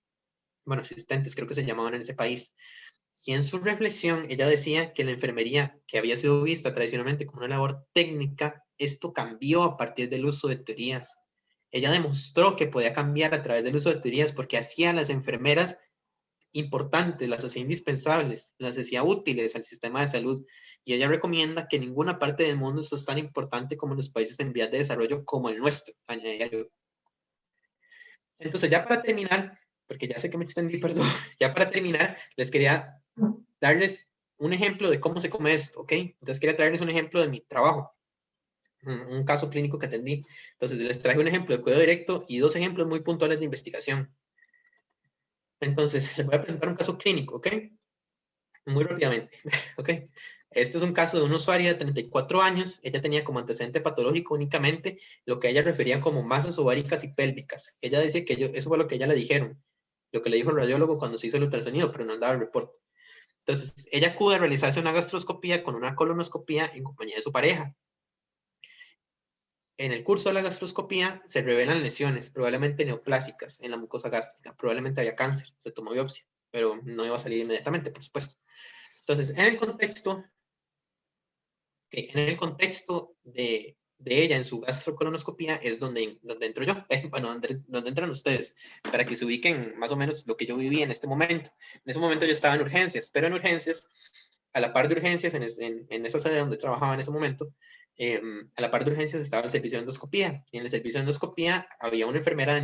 Bueno, asistentes creo que se llamaban en ese país. Y en su reflexión, ella decía que la enfermería, que había sido vista tradicionalmente como una labor técnica, esto cambió a partir del uso de teorías. Ella demostró que podía cambiar a través del uso de teorías porque hacía a las enfermeras importantes, las hacía indispensables, las hacía útiles al sistema de salud. Y ella recomienda que ninguna parte del mundo es tan importante como los países en vías de desarrollo como el nuestro, añadía yo. Entonces, ya para terminar, porque ya sé que me extendí, perdón, ya para terminar, les quería darles un ejemplo de cómo se come esto, ¿ok? Entonces, quería traerles un ejemplo de mi trabajo, un caso clínico que atendí. Entonces, les traje un ejemplo de cuidado directo y dos ejemplos muy puntuales de investigación. Entonces, les voy a presentar un caso clínico, ¿ok? Muy rápidamente, ¿ok? Este es un caso de una usuaria de 34 años. Ella tenía como antecedente patológico únicamente lo que ella refería como masas ováricas y pélvicas. Ella dice que eso fue lo que ella le dijeron, lo que le dijo el radiólogo cuando se hizo el ultrasonido, pero no andaba el reporte. Entonces, ella acude a realizarse una gastroscopía con una colonoscopía en compañía de su pareja. En el curso de la gastroscopía se revelan lesiones, probablemente neoplásicas, en la mucosa gástrica. Probablemente había cáncer, se tomó biopsia, pero no iba a salir inmediatamente, por supuesto. Entonces, en el contexto de ella, en su gastrocolonoscopía, es donde entro yo, bueno, donde entran ustedes, para que se ubiquen más o menos lo que yo viví en este momento. En ese momento yo estaba en urgencias, pero en urgencias, a la par de urgencias, en esa sede donde trabajaba en ese momento, a la par de urgencias estaba el servicio de endoscopía, y en el servicio de endoscopía había una enfermera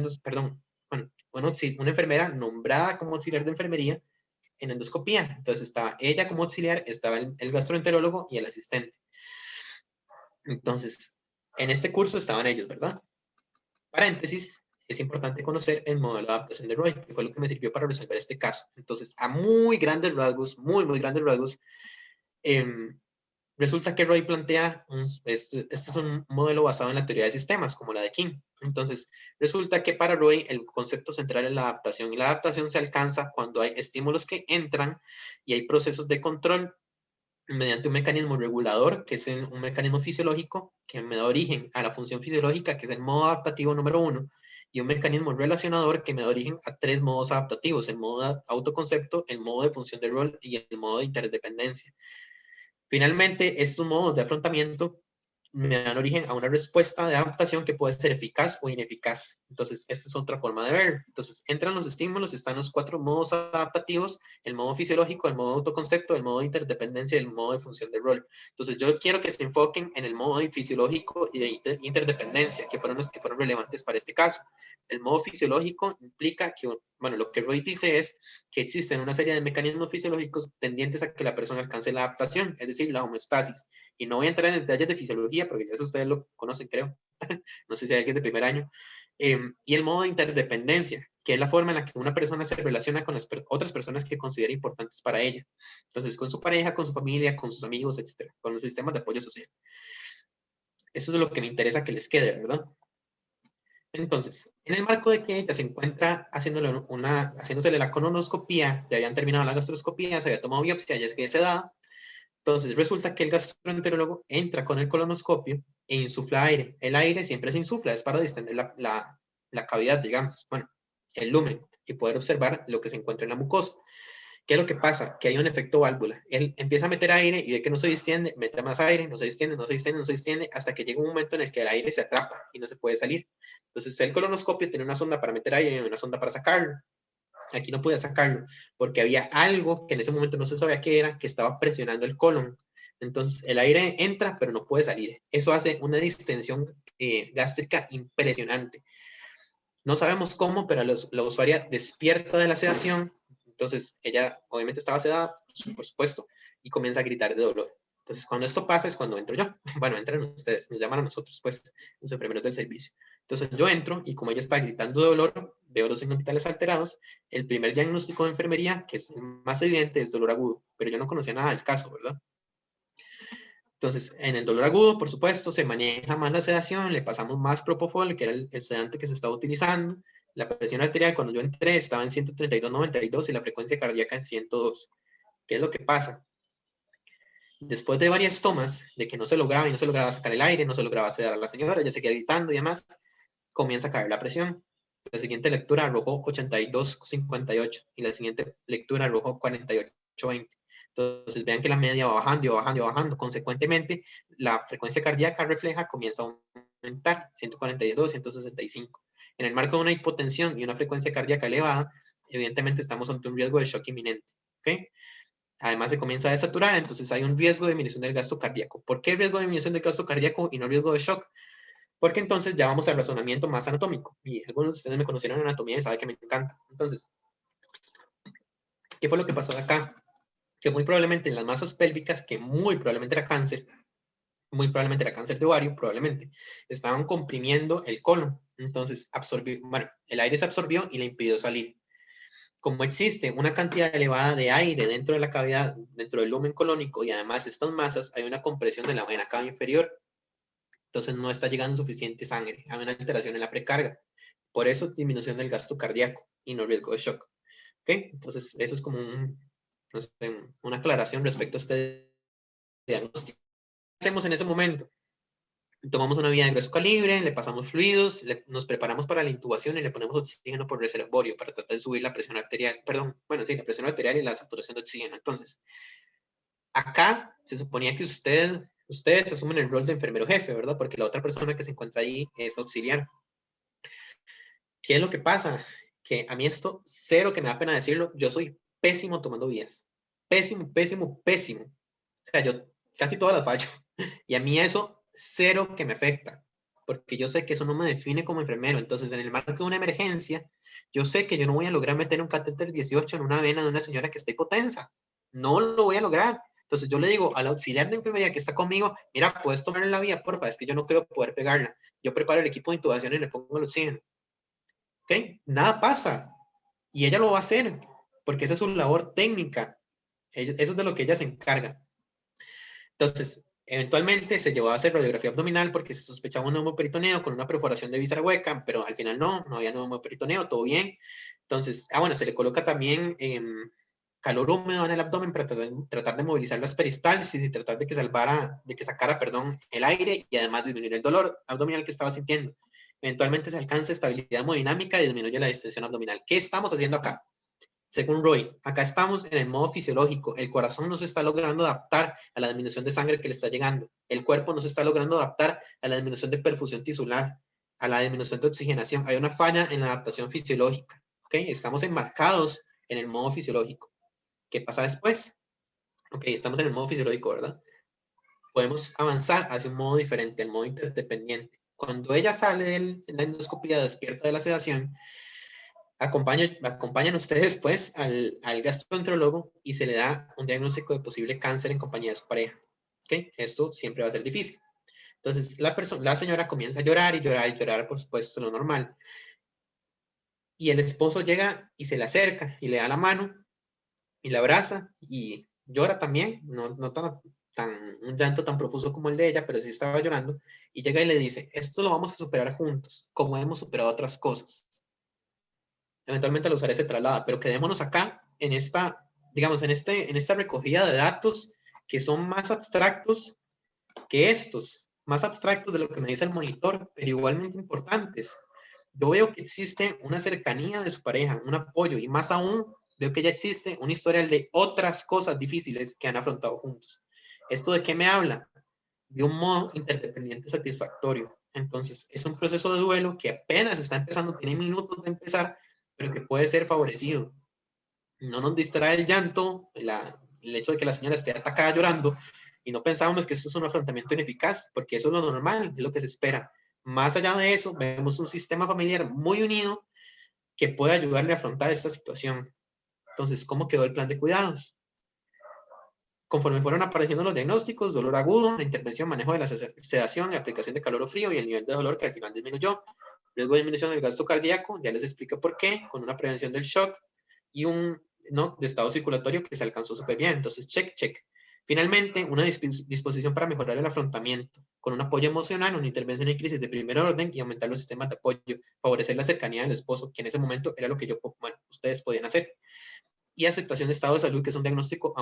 una enfermera nombrada como auxiliar de enfermería en endoscopía. Entonces estaba ella como auxiliar, estaba el gastroenterólogo y el asistente. Entonces, en este curso estaban ellos, ¿verdad? Paréntesis, es importante conocer el modelo de adaptación de Roy, que fue lo que me sirvió para resolver este caso. Entonces, a muy grandes rasgos, muy grandes rasgos, resulta que Roy plantea, este es un modelo basado en la teoría de sistemas, como la de Kim. Entonces, resulta que para Roy el concepto central es la adaptación, y la adaptación se alcanza cuando hay estímulos que entran y hay procesos de control mediante un mecanismo regulador, que es un mecanismo fisiológico que me da origen a la función fisiológica, que es el modo adaptativo número 1, y un mecanismo relacionador que me da origen a 3 modos adaptativos: el modo de autoconcepto, el modo de función de rol y el modo de interdependencia. Finalmente, estos modos de afrontamiento me dan origen a una respuesta de adaptación que puede ser eficaz o ineficaz. Entonces, esta es otra forma de ver. Entonces, entran los estímulos, están los 4 modos adaptativos, el modo fisiológico, el modo autoconcepto, el modo de interdependencia y el modo de función de rol. Entonces, yo quiero que se enfoquen en el modo fisiológico y de interdependencia, que fueron los que fueron relevantes para este caso. El modo fisiológico implica que, bueno, lo que Roy dice es que existen una serie de mecanismos fisiológicos tendientes a que la persona alcance la adaptación, es decir, la homeostasis. Y no voy a entrar en detalles de fisiología, porque ya eso ustedes lo conocen, creo. No sé si hay alguien de primer año. Y el modo de interdependencia, que es la forma en la que una persona se relaciona con las otras personas que considera importantes para ella. Entonces, con su pareja, con su familia, con sus amigos, etcétera, con los sistemas de apoyo social. Eso es lo que me interesa que les quede, ¿verdad? Entonces, en el marco de que ella se encuentra haciéndosele la colonoscopía, ya habían terminado la gastroscopía, se había tomado biopsia, ya es que se da. Entonces, resulta que el gastroenterólogo entra con el colonoscopio e insufla aire. El aire siempre se insufla, es para distender la cavidad, digamos, bueno, el lumen, y poder observar lo que se encuentra en la mucosa. ¿Qué es lo que pasa? Que hay un efecto válvula. Él empieza a meter aire y ve que no se distiende, mete más aire, no se distiende, no se distiende, no se distiende, hasta que llega un momento en el que el aire se atrapa y no se puede salir. Entonces, el colonoscopio tiene una sonda para meter aire y una sonda para sacarlo. Aquí no podía sacarlo porque había algo que en ese momento no se sabía qué era, que estaba presionando el colon. Entonces, el aire entra, pero no puede salir. Eso hace una distensión gástrica impresionante. No sabemos cómo, pero la usuaria despierta de la sedación. Entonces, ella obviamente estaba sedada, por supuesto, y comienza a gritar de dolor. Entonces, cuando esto pasa es cuando entro yo. Bueno, entran ustedes, nos llaman a nosotros, pues, los enfermeros del servicio. Entonces, yo entro y como ella está gritando de dolor, veo los signos vitales alterados. El primer diagnóstico de enfermería, que es más evidente, es dolor agudo, pero yo no conocía nada del caso, ¿verdad? Entonces, en el dolor agudo, por supuesto, se maneja más la sedación, le pasamos más propofol, que era el sedante que se estaba utilizando. La presión arterial, cuando yo entré, estaba en 132/92 y la frecuencia cardíaca en 102. ¿Qué es lo que pasa? Después de varias tomas, de que no se lograba y no se lograba sacar el aire, no se lograba sedar a la señora, ya seguía gritando y demás, comienza a caer la presión. La siguiente lectura arrojó 82/58 y la siguiente lectura arrojó 48/20. Entonces vean que la media va bajando y bajando y bajando. Consecuentemente, la frecuencia cardíaca refleja comienza a aumentar, 142, 165. En el marco de una hipotensión y una frecuencia cardíaca elevada, evidentemente estamos ante un riesgo de shock inminente. ¿Okay? Además se comienza a desaturar, entonces hay un riesgo de disminución del gasto cardíaco. ¿Por qué riesgo de disminución del gasto cardíaco y no riesgo de shock? Porque entonces ya vamos al razonamiento más anatómico. Y algunos de ustedes me conocieron en anatomía y saben que me encanta. Entonces, ¿qué fue lo que pasó acá? Que muy probablemente en las masas pélvicas, que muy probablemente era cáncer, muy probablemente era cáncer de ovario, probablemente, estaban comprimiendo el colon. Entonces, el aire se absorbió y le impidió salir. Como existe una cantidad elevada de aire dentro de la cavidad, dentro del lumen colónico, y además estas masas, hay una compresión de la vena cava inferior. Entonces no está llegando suficiente sangre, hay una alteración en la precarga. Por eso disminución del gasto cardíaco y no riesgo de shock. ¿Ok? Entonces eso es como no sé, una aclaración respecto a este diagnóstico. ¿Qué hacemos en ese momento? Tomamos una vía de grueso calibre, le pasamos fluidos, nos preparamos para la intubación y le ponemos oxígeno por reservorio para tratar de subir la presión arterial. Perdón, bueno, sí, la presión arterial y la saturación de oxígeno. Entonces, acá se suponía que ustedes asumen el rol de enfermero jefe, ¿verdad? Porque la otra persona que se encuentra ahí es auxiliar. ¿Qué es lo que pasa? Que a mí esto, cero que me da pena decirlo, yo soy pésimo tomando vías. Pésimo, pésimo, pésimo. O sea, yo casi todas las fallo. Y a mí eso, cero que me afecta. Porque yo sé que eso no me define como enfermero. Entonces, en el marco de una emergencia, yo sé que yo no voy a lograr meter un catéter 18 en una vena de una señora que está hipotensa. No lo voy a lograr. Entonces, yo le digo al auxiliar de enfermería que está conmigo, mira, ¿puedes tomarle la vía? Porfa, es que yo no creo poder pegarla. Yo preparo el equipo de intubación y le pongo el oxígeno. ¿Ok? Nada pasa. Y ella lo va a hacer, porque esa es su labor técnica. Eso es de lo que ella se encarga. Entonces, eventualmente se llevó a hacer radiografía abdominal porque se sospechaba un neumoperitoneo con una perforación de víscera hueca, pero al final no había neumoperitoneo, todo bien. Entonces, bueno, se le coloca también calor húmedo en el abdomen para tratar de movilizar las peristalsis y tratar de que sacara, el aire y además disminuir el dolor abdominal que estaba sintiendo. Eventualmente se alcanza estabilidad hemodinámica y disminuye la distensión abdominal. ¿Qué estamos haciendo acá? Según Roy, acá estamos en el modo fisiológico. El corazón no se está logrando adaptar a la disminución de sangre que le está llegando. El cuerpo no se está logrando adaptar a la disminución de perfusión tisular, a la disminución de oxigenación. Hay una falla en la adaptación fisiológica. ¿Okay? Estamos enmarcados en el modo fisiológico. ¿Qué pasa después? Ok, estamos en el modo fisiológico, ¿verdad? Podemos avanzar hacia un modo diferente, el modo interdependiente. Cuando ella sale de la endoscopía, despierta de la sedación, acompañan ustedes pues al gastroenterólogo y se le da un diagnóstico de posible cáncer en compañía de su pareja. ¿Okay? Esto siempre va a ser difícil. Entonces la señora comienza a llorar y llorar y llorar, por supuesto, lo normal. Y el esposo llega y se le acerca y le da la mano y la abraza y llora también, no un llanto tan profuso como el de ella, pero sí estaba llorando, y llega y le dice, esto lo vamos a superar juntos, como hemos superado otras cosas. Eventualmente lo usaré se traslada, pero quedémonos acá en esta, digamos, en esta recogida de datos que son más abstractos que estos, más abstractos de lo que me dice el monitor, pero igualmente importantes. Yo veo que existe una cercanía de su pareja, un apoyo, y más aún veo que ya existe un historial de otras cosas difíciles que han afrontado juntos. ¿Esto de qué me habla? De un modo interdependiente satisfactorio. Entonces, es un proceso de duelo que apenas está empezando, tiene minutos de empezar, pero que puede ser favorecido. No nos distrae el llanto, el hecho de que la señora esté atacada llorando, y no pensábamos que esto es un afrontamiento ineficaz, porque eso es lo normal, es lo que se espera. Más allá de eso, vemos un sistema familiar muy unido que puede ayudarle a afrontar esta situación. Entonces, ¿cómo quedó el plan de cuidados? Conforme fueron apareciendo los diagnósticos, dolor agudo, la intervención, manejo de la sedación, aplicación de calor o frío y el nivel de dolor que al final disminuyó. Luego disminución del gasto cardíaco, ya les explico por qué, con una prevención del shock y un de estado circulatorio que se alcanzó súper bien. Entonces, check, check. Finalmente, una disposición para mejorar el afrontamiento, con un apoyo emocional, una intervención en crisis de primer orden y aumentar los sistemas de apoyo, favorecer la cercanía del esposo, que en ese momento era lo que ustedes podían hacer. Y aceptación de estado de salud, que es un diagnóstico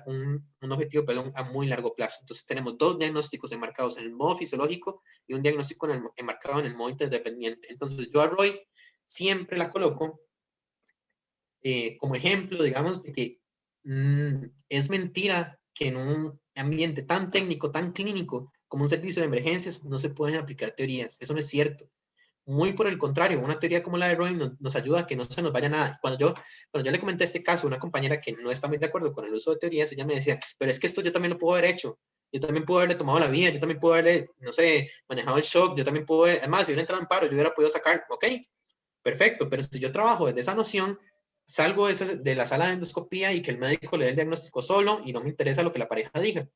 un objetivo, perdón, a muy largo plazo. Entonces tenemos dos diagnósticos enmarcados en el modo fisiológico y un diagnóstico enmarcado en el modo interdependiente. Entonces yo a Roy siempre la coloco como ejemplo, digamos, de que es mentira que en un ambiente tan técnico, tan clínico como un servicio de emergencias no se pueden aplicar teorías. Eso no es cierto. Muy por el contrario, una teoría como la de Roy nos ayuda a que no se nos vaya nada. Cuando yo le comenté este caso a una compañera que no está muy de acuerdo con el uso de teorías, ella me decía, pero es que esto yo también lo puedo haber hecho. Yo también puedo haberle tomado la vida, yo también puedo haberle, no sé, manejado el shock, yo también puedo, además, si hubiera entrado en paro, yo hubiera podido sacar, ok, perfecto, pero si yo trabajo desde esa noción, salgo de la sala de endoscopía y que el médico le dé el diagnóstico solo y no me interesa lo que la pareja diga.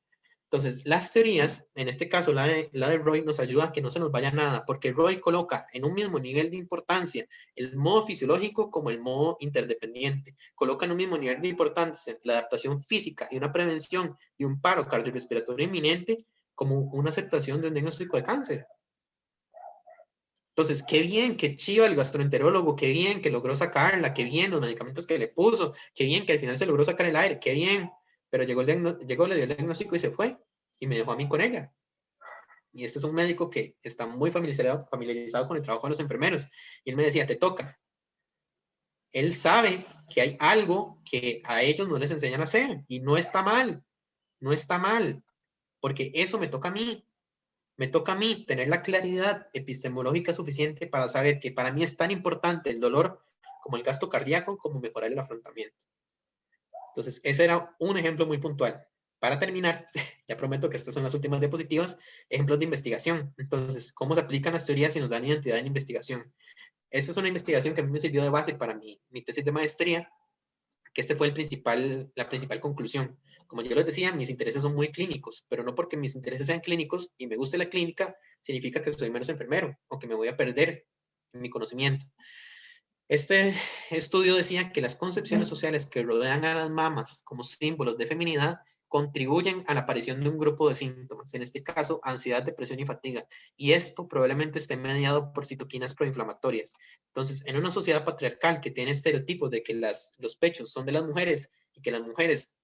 Entonces, las teorías, en este caso la de Roy, nos ayuda a que no se nos vaya nada, porque Roy coloca en un mismo nivel de importancia el modo fisiológico como el modo interdependiente. Coloca en un mismo nivel de importancia la adaptación física y una prevención de un paro cardiorrespiratorio inminente como una aceptación de un diagnóstico de cáncer. Entonces, qué bien, qué chido el gastroenterólogo, qué bien que logró sacarla, qué bien los medicamentos que le puso, qué bien que al final se logró sacar el aire, qué bien. Pero llegó, le dio el diagnóstico y se fue y me dejó a mí con ella. Y este es un médico que está muy familiarizado con el trabajo de los enfermeros. Y él me decía, te toca. Él sabe que hay algo que a ellos no les enseñan a hacer y no está mal, no está mal, porque eso me toca a mí. Me toca a mí tener la claridad epistemológica suficiente para saber que para mí es tan importante el dolor como el gasto cardíaco, como mejorar el afrontamiento. Entonces, ese era un ejemplo muy puntual. Para terminar, ya prometo que estas son las últimas diapositivas, ejemplos de investigación. Entonces, ¿cómo se aplican las teorías y nos dan identidad en investigación? Esta es una investigación que a mí me sirvió de base para mi tesis de maestría, que este fue la principal conclusión. Como yo les decía, mis intereses son muy clínicos, pero no porque mis intereses sean clínicos y me guste la clínica, significa que soy menos enfermero o que me voy a perder en mi conocimiento. Este estudio decía que las concepciones sociales que rodean a las mamas como símbolos de feminidad contribuyen a la aparición de un grupo de síntomas, en este caso, ansiedad, depresión y fatiga. Y esto probablemente esté mediado por citoquinas proinflamatorias. Entonces, en una sociedad patriarcal que tiene estereotipos de que los pechos son de las mujeres y que las mujeres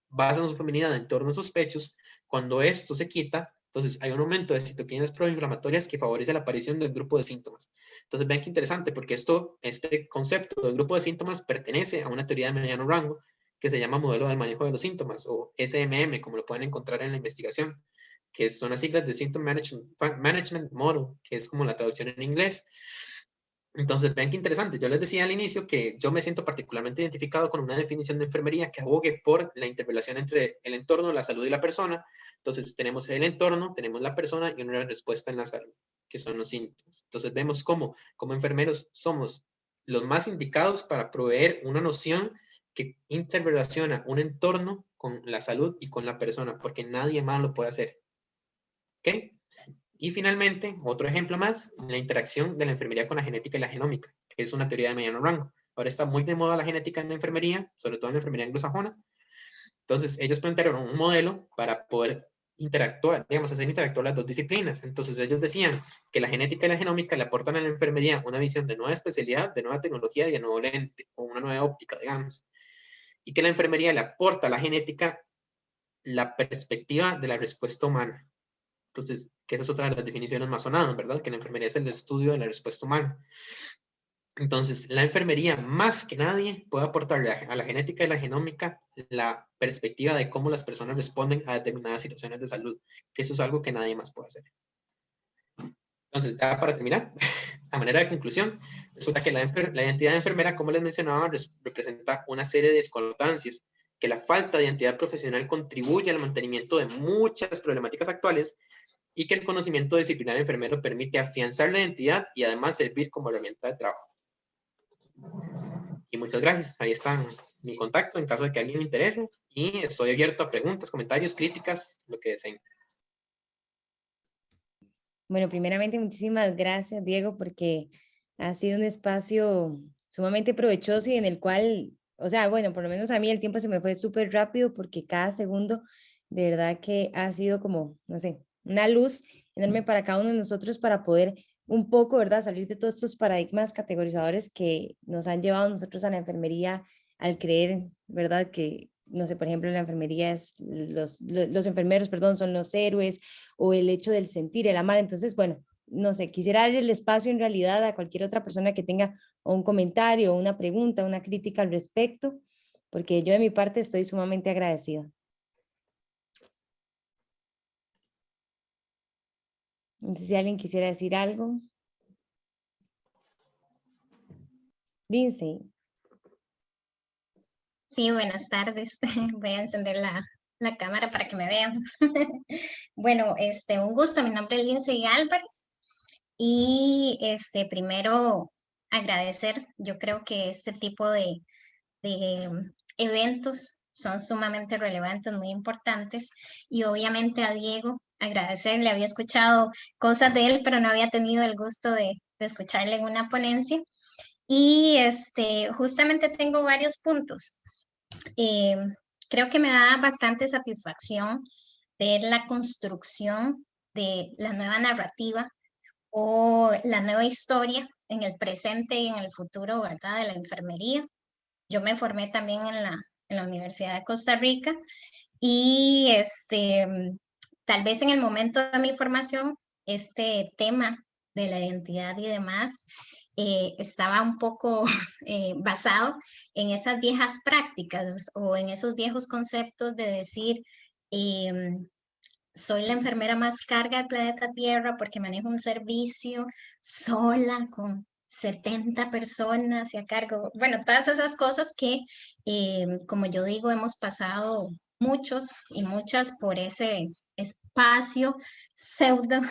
basan su feminidad en torno a sus pechos, cuando esto se quita, Entonces, hay un aumento de citoquinas proinflamatorias que favorece la aparición del grupo de síntomas. Entonces, vean qué interesante, porque este concepto del grupo de síntomas pertenece a una teoría de mediano rango que se llama modelo de manejo de los síntomas, o SMM, como lo pueden encontrar en la investigación, que son las siglas de Symptom Management Model, que es como la traducción en inglés. Entonces, vean qué interesante. Yo les decía al inicio que yo me siento particularmente identificado con una definición de enfermería que abogue por la interrelación entre el entorno, la salud y la persona. Entonces, tenemos el entorno, tenemos la persona y una respuesta en la salud, que son los síntomas. Entonces, vemos cómo, como enfermeros, somos los más indicados para proveer una noción que interrelaciona un entorno con la salud y con la persona, porque nadie más lo puede hacer. ¿Ok? Y finalmente, otro ejemplo más, la interacción de la enfermería con la genética y la genómica, que es una teoría de mediano rango. Ahora está muy de moda la genética en la enfermería, sobre todo en la enfermería anglosajona. Entonces, ellos plantearon un modelo para poder interactuar, digamos, hacer interactuar las dos disciplinas. Entonces, ellos decían que la genética y la genómica le aportan a la enfermería una visión de nueva especialidad, de nueva tecnología y de nuevo lente, o una nueva óptica, digamos. Y que la enfermería le aporta a la genética la perspectiva de la respuesta humana. Entonces, que esa es otra de las definiciones más sonadas, ¿verdad? Que la enfermería es el estudio de la respuesta humana. Entonces, la enfermería, más que nadie, puede aportarle a la genética y la genómica la perspectiva de cómo las personas responden a determinadas situaciones de salud, que eso es algo que nadie más puede hacer. Entonces, ya para terminar, a manera de conclusión, resulta que la identidad de enfermera, como les mencionaba, representa una serie de discordancias, que la falta de identidad profesional contribuye al mantenimiento de muchas problemáticas actuales y que el conocimiento disciplinar enfermero permite afianzar la identidad y además servir como herramienta de trabajo. Y muchas gracias. Ahí está mi contacto en caso de que a alguien le interese y estoy abierto a preguntas, comentarios, críticas, lo que deseen. Bueno, primeramente muchísimas gracias, Diego, porque ha sido un espacio sumamente provechoso y en el cual, o sea, bueno, por lo menos a mí el tiempo se me fue súper rápido porque cada segundo de verdad que ha sido como, no sé, una luz enorme para cada uno de nosotros para poder un poco, ¿verdad?, salir de todos estos paradigmas categorizadores que nos han llevado nosotros a la enfermería al creer, ¿verdad?, que, no sé, por ejemplo, la enfermería es, los enfermeros, perdón, son los héroes, o el hecho del sentir, el amar. Entonces, bueno, no sé, quisiera dar el espacio en realidad a cualquier otra persona que tenga un comentario, una pregunta, una crítica al respecto, porque yo de mi parte estoy sumamente agradecida. No sé si alguien quisiera decir algo. Lindsay. Sí, buenas tardes. Voy a encender la cámara para que me vean. Bueno, un gusto. Mi nombre es Lindsay Álvarez. Y primero agradecer. Yo creo que este tipo de eventos son sumamente relevantes, muy importantes. Y obviamente a Diego, agradecerle. Había escuchado cosas de él, pero no había tenido el gusto de escucharle en una ponencia. Y justamente tengo varios puntos. Eh, Creo que me da bastante satisfacción ver la construcción de la nueva narrativa o la nueva historia en el presente y en el futuro, ¿verdad?, de la enfermería. Yo me formé también en la Universidad de Costa Rica y tal vez en el momento de mi formación, este tema de la identidad y demás estaba un poco basado en esas viejas prácticas o en esos viejos conceptos de decir, soy la enfermera más carga del planeta Tierra porque manejo un servicio sola con 70 personas y a cargo. Bueno, todas esas cosas que, como yo digo, hemos pasado muchos y muchas por ese espacio pseudo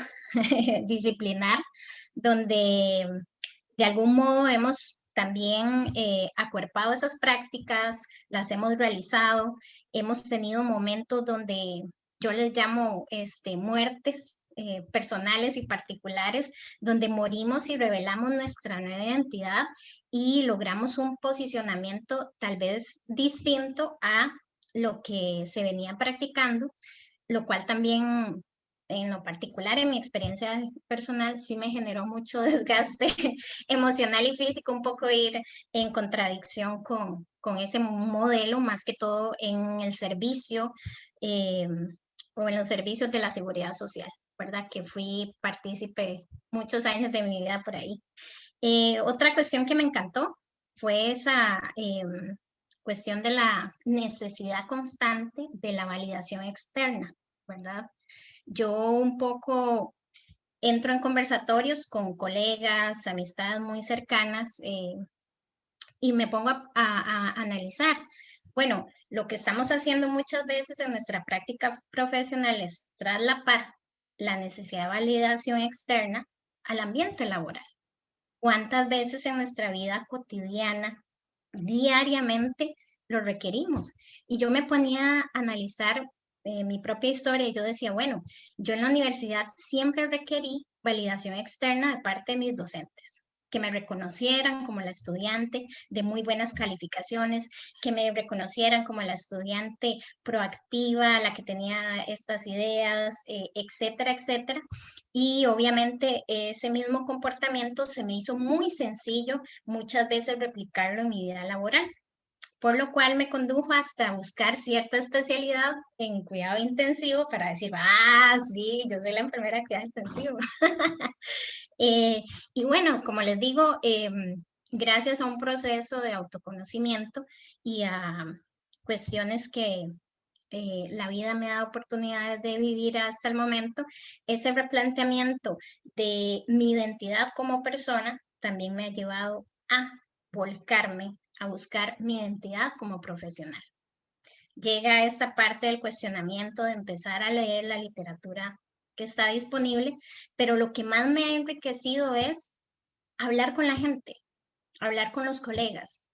disciplinar, donde de algún modo hemos también acuerpado esas prácticas, las hemos realizado, hemos tenido momentos donde yo les llamo muertes personales y particulares, donde morimos y revelamos nuestra nueva identidad y logramos un posicionamiento tal vez distinto a lo que se venía practicando, lo cual también en lo particular, en mi experiencia personal, sí me generó mucho desgaste emocional y físico, un poco ir en contradicción con ese modelo, más que todo en el servicio, o en los servicios de la seguridad social, ¿verdad? Que fui partícipe muchos años de mi vida por ahí. Otra cuestión que me encantó fue esa cuestión de la necesidad constante de la validación externa, ¿verdad? Yo un poco entro en conversatorios con colegas, amistades muy cercanas, y me pongo a analizar. Bueno, lo que estamos haciendo muchas veces en nuestra práctica profesional es traslapar la necesidad de validación externa al ambiente laboral. ¿Cuántas veces en nuestra vida cotidiana, diariamente, lo requerimos? Y yo me ponía a analizar mi propia historia y yo decía, bueno, yo en la universidad siempre requerí validación externa de parte de mis docentes, que me reconocieran como la estudiante de muy buenas calificaciones, que me reconocieran como la estudiante proactiva, la que tenía estas ideas, etcétera, etcétera. Y obviamente ese mismo comportamiento se me hizo muy sencillo muchas veces replicarlo en mi vida laboral, por lo cual me condujo hasta buscar cierta especialidad en cuidado intensivo para decir, sí, yo soy la enfermera de cuidado intensivo. Y bueno, como les digo, gracias a un proceso de autoconocimiento y a cuestiones que la vida me da oportunidades de vivir hasta el momento, ese replanteamiento de mi identidad como persona también me ha llevado a volcarme a buscar mi identidad como profesional. Llega esta parte del cuestionamiento de empezar a leer la literatura que está disponible, pero lo que más me ha enriquecido es hablar con la gente, hablar con los colegas.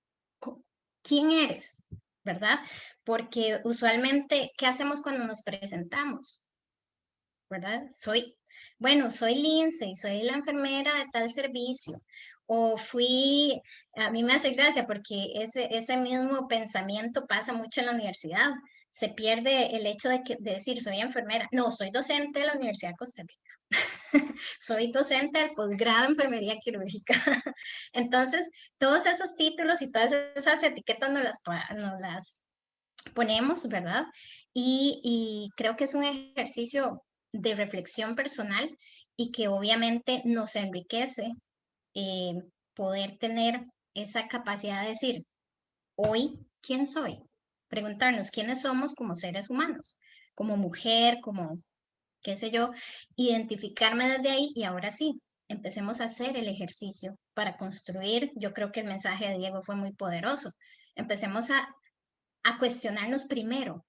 ¿Quién eres? ¿Verdad? Porque usualmente, ¿qué hacemos cuando nos presentamos? ¿Verdad? Soy Lindsay, soy la enfermera de tal servicio. O a mí me hace gracia porque ese mismo pensamiento pasa mucho en la universidad. Se pierde el hecho de decir soy enfermera. No, soy docente de la Universidad de Costa Rica. Soy docente del posgrado en enfermería quirúrgica. Entonces, todos esos títulos y todas esas etiquetas nos las ponemos, ¿verdad? Y creo que es un ejercicio de reflexión personal y que obviamente nos enriquece poder tener esa capacidad de decir, hoy, ¿quién soy? Preguntarnos quiénes somos como seres humanos, como mujer, como qué sé yo, identificarme desde ahí y ahora sí, empecemos a hacer el ejercicio para construir. Yo creo que el mensaje de Diego fue muy poderoso. Empecemos a cuestionarnos primero,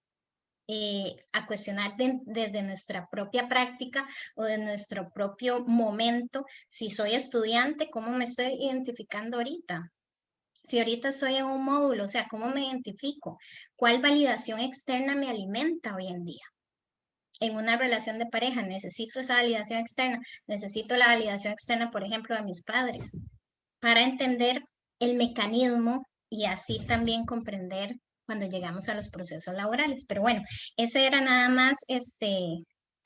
a cuestionar desde nuestra propia práctica o de nuestro propio momento. Si soy estudiante, ¿cómo me estoy identificando ahorita? Si ahorita estoy en un módulo, o sea, ¿cómo me identifico? ¿Cuál validación externa me alimenta hoy en día? En una relación de pareja, necesito esa validación externa, necesito la validación externa, por ejemplo, de mis padres, para entender el mecanismo y así también comprender cuando llegamos a los procesos laborales. Pero bueno, ese era nada más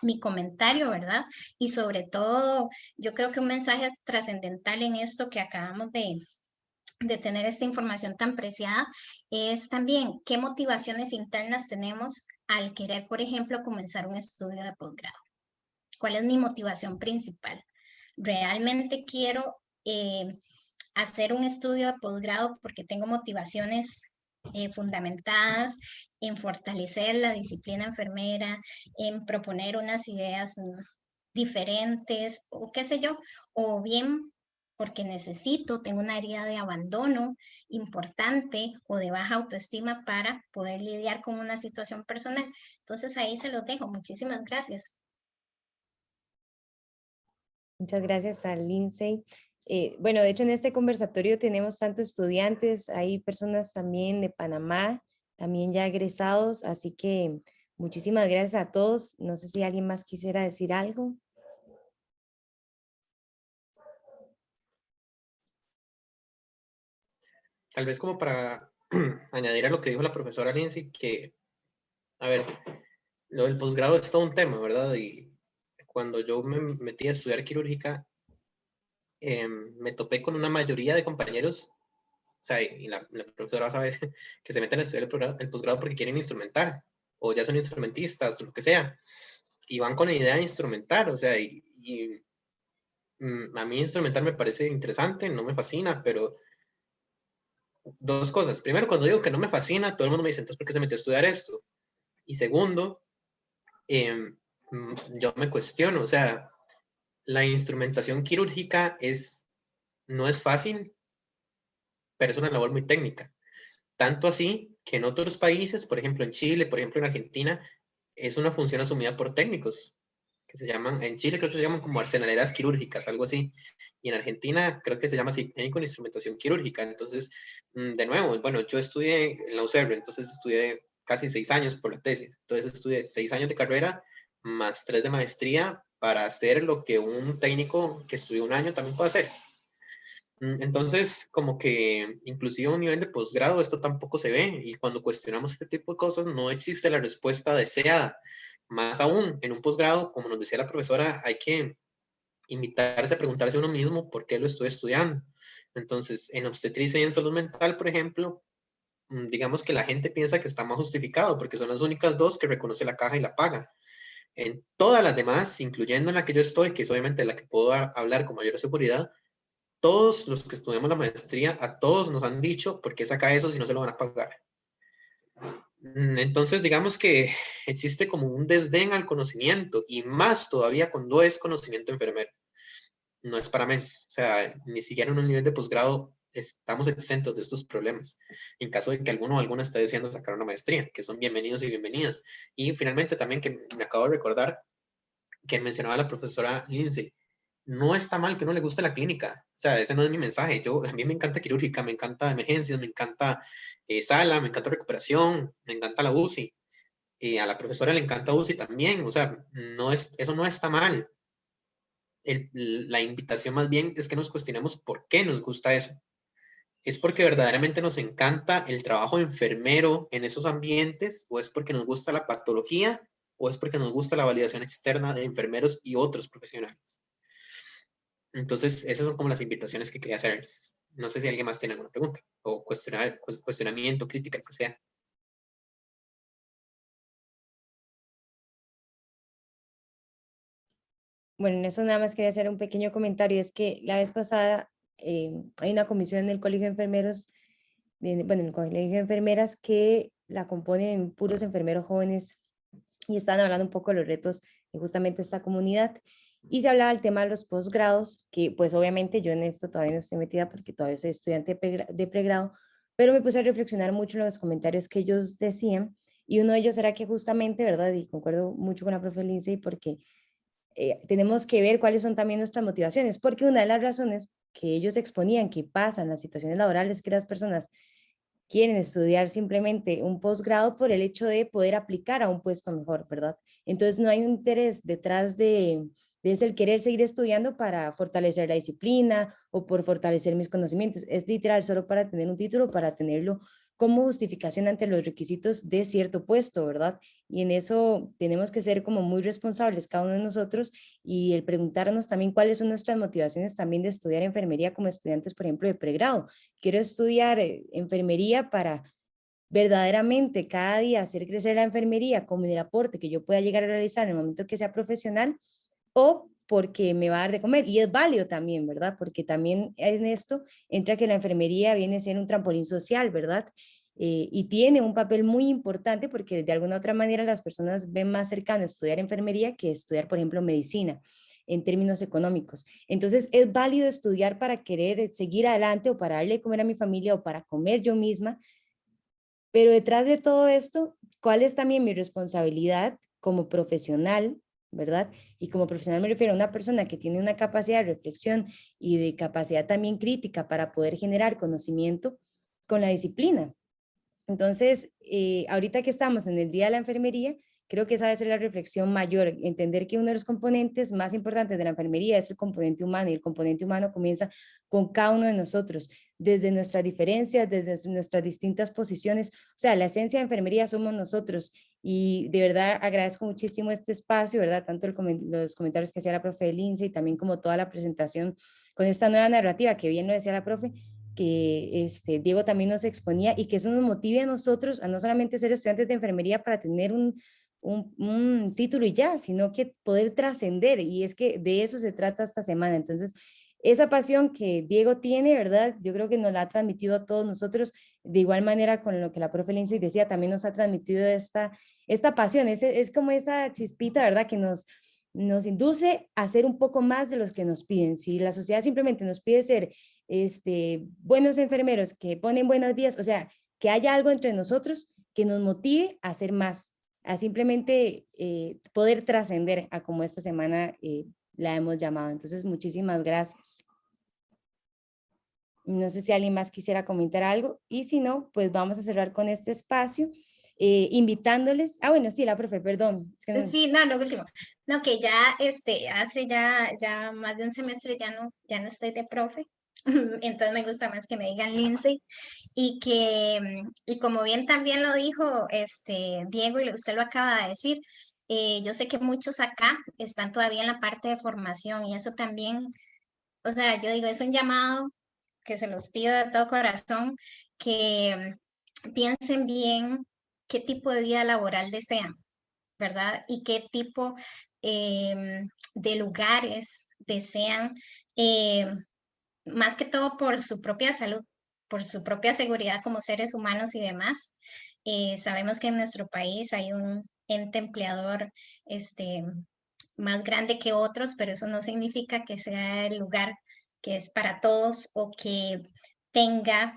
mi comentario, ¿verdad? Y sobre todo, yo creo que un mensaje trascendental en esto que acabamos de tener esta información tan preciada es también qué motivaciones internas tenemos al querer, por ejemplo, comenzar un estudio de posgrado. ¿Cuál es mi motivación principal? ¿Realmente quiero hacer un estudio de posgrado porque tengo motivaciones fundamentadas en fortalecer la disciplina enfermera, en proponer unas ideas diferentes o qué sé yo? O bien porque tengo una herida de abandono importante o de baja autoestima para poder lidiar con una situación personal. Entonces ahí se los dejo. Muchísimas gracias. Muchas gracias a Lindsay. Bueno, de hecho en este conversatorio tenemos tanto estudiantes, hay personas también de Panamá, también ya egresados, así que muchísimas gracias a todos. No sé si alguien más quisiera decir algo. Tal vez como para añadir a lo que dijo la profesora Lindsay, que, a ver, lo del posgrado es todo un tema, ¿verdad? Y cuando yo me metí a estudiar quirúrgica, me topé con una mayoría de compañeros, o sea, y la profesora va a saber que se meten a estudiar el posgrado porque quieren instrumentar. o ya son instrumentistas, o lo que sea, y van con la idea de instrumentar, o sea, a mí instrumentar me parece interesante, no me fascina, pero dos cosas. Primero, cuando digo que no me fascina, todo el mundo me dice, entonces, ¿por qué se metió a estudiar esto? Y segundo, yo me cuestiono, o sea, la instrumentación quirúrgica no es fácil, pero es una labor muy técnica. Tanto así que en otros países, por ejemplo en Chile, por ejemplo en Argentina, es una función asumida por técnicos, que se llaman, en Chile creo que se llaman como arsenaleras quirúrgicas, algo así, y en Argentina creo que se llama así, técnico en instrumentación quirúrgica. Entonces, de nuevo, bueno, yo estudié en la UCR, entonces estudié casi 6 años por la tesis, entonces estudié 6 años de carrera más 3 de maestría para hacer lo que un técnico que estudió un año también puede hacer. Entonces, como que inclusive a un nivel de posgrado esto tampoco se ve, y cuando cuestionamos este tipo de cosas no existe la respuesta deseada. Más aún, en un posgrado, como nos decía la profesora, hay que invitarse a preguntarse a uno mismo por qué lo estoy estudiando. Entonces, en obstetricia y en salud mental, por ejemplo, digamos que la gente piensa que está más justificado porque son las únicas dos que reconoce la caja y la paga. En todas las demás, incluyendo en la que yo estoy, que es obviamente la que puedo hablar con mayor seguridad, todos los que estudiamos la maestría, a todos nos han dicho por qué saca eso si no se lo van a pagar. Entonces, digamos que existe como un desdén al conocimiento, y más todavía cuando es conocimiento enfermero. No es para menos. O sea, ni siquiera en un nivel de posgrado estamos exentos de estos problemas. En caso de que alguno o alguna esté deseando sacar una maestría, que son bienvenidos y bienvenidas. Y finalmente también, que me acabo de recordar, que mencionaba la profesora Lindsay, no está mal que no le guste la clínica. O sea, ese no es mi mensaje. A mí me encanta quirúrgica, me encanta emergencias, me encanta sala, me encanta recuperación, me encanta la UCI. Y a la profesora le encanta UCI también. O sea, eso no está mal. La invitación más bien es que nos cuestionemos por qué nos gusta eso. ¿Es porque verdaderamente nos encanta el trabajo de enfermero en esos ambientes? ¿O es porque nos gusta la patología? ¿O es porque nos gusta la validación externa de enfermeros y otros profesionales? Entonces, esas son como las invitaciones que quería hacerles. No sé si alguien más tiene alguna pregunta o cuestionamiento, crítica, lo que sea. Bueno, en eso nada más quería hacer un pequeño comentario. Es que la vez pasada hay una comisión en el Colegio de Enfermeros, bueno, en el Colegio de Enfermeras, que la componen puros enfermeros jóvenes, y estaban hablando un poco de los retos de justamente esta comunidad. Y se hablaba del tema de los posgrados, que pues obviamente yo en esto todavía no estoy metida porque todavía soy estudiante de pregrado, pero me puse a reflexionar mucho en los comentarios que ellos decían, y uno de ellos era que justamente, ¿verdad? Y concuerdo mucho con la profe Lindsay, porque tenemos que ver cuáles son también nuestras motivaciones, porque una de las razones que ellos exponían que pasan las situaciones laborales, que las personas quieren estudiar simplemente un posgrado por el hecho de poder aplicar a un puesto mejor, ¿verdad? Entonces no hay un interés detrás de ese el querer seguir estudiando para fortalecer la disciplina o por fortalecer mis conocimientos. Es literal solo para tener un título, para tenerlo como justificación ante los requisitos de cierto puesto, ¿verdad? Y en eso tenemos que ser como muy responsables cada uno de nosotros, y el preguntarnos también cuáles son nuestras motivaciones también de estudiar enfermería como estudiantes, por ejemplo, de pregrado. Quiero estudiar enfermería para verdaderamente cada día hacer crecer la enfermería como el aporte que yo pueda llegar a realizar en el momento que sea profesional, o porque me va a dar de comer. Y es válido también, ¿verdad? Porque también en esto entra que la enfermería viene a ser un trampolín social, ¿verdad? Y tiene un papel muy importante porque de alguna otra manera las personas ven más cercano estudiar enfermería que estudiar, por ejemplo, medicina en términos económicos. Entonces, es válido estudiar para querer seguir adelante o para darle de comer a mi familia o para comer yo misma, pero detrás de todo esto, ¿cuál es también mi responsabilidad como profesional, verdad? Y como profesional me refiero a una persona que tiene una capacidad de reflexión y de capacidad también crítica para poder generar conocimiento con la disciplina. Entonces, ahorita que estamos en el Día de la Enfermería, creo que esa debe ser la reflexión mayor, entender que uno de los componentes más importantes de la enfermería es el componente humano, y el componente humano comienza con cada uno de nosotros, desde nuestras diferencias, desde nuestras distintas posiciones. O sea, la esencia de enfermería somos nosotros, y de verdad agradezco muchísimo este espacio, ¿verdad? Tanto los comentarios que hacía la profe Lindsay y también como toda la presentación con esta nueva narrativa, que bien lo decía la profe, que Diego también nos exponía, y que eso nos motive a nosotros a no solamente ser estudiantes de enfermería para tener un título y ya, sino que poder trascender, y es que de eso se trata esta semana. Entonces, esa pasión que Diego tiene, ¿verdad? Yo creo que nos la ha transmitido a todos nosotros, de igual manera con lo que la profe Lindsay decía, también nos ha transmitido esta pasión, es como esa chispita, ¿verdad? Que nos induce a ser un poco más de los que nos piden. Si la sociedad simplemente nos pide ser buenos enfermeros que ponen buenas vías, o sea, que haya algo entre nosotros que nos motive a hacer más, a simplemente poder trascender a como esta semana la hemos llamado. Entonces, muchísimas gracias. No sé si alguien más quisiera comentar algo, y si no, pues vamos a cerrar con este espacio, invitándoles, bueno, sí, la profe, perdón. Es que no... Sí, no, lo último. No, que ya hace ya más de un semestre ya no estoy de profe. Entonces me gusta más que me digan Lindsay, y como bien también lo dijo Diego, y usted lo acaba de decir, yo sé que muchos acá están todavía en la parte de formación, y eso también, o sea, yo digo, es un llamado que se los pido de todo corazón, que piensen bien qué tipo de vida laboral desean, ¿verdad? Y qué tipo de lugares desean, más que todo por su propia salud, por su propia seguridad como seres humanos y demás. Sabemos que en nuestro país hay un ente empleador más grande que otros, pero eso no significa que sea el lugar que es para todos, o que tenga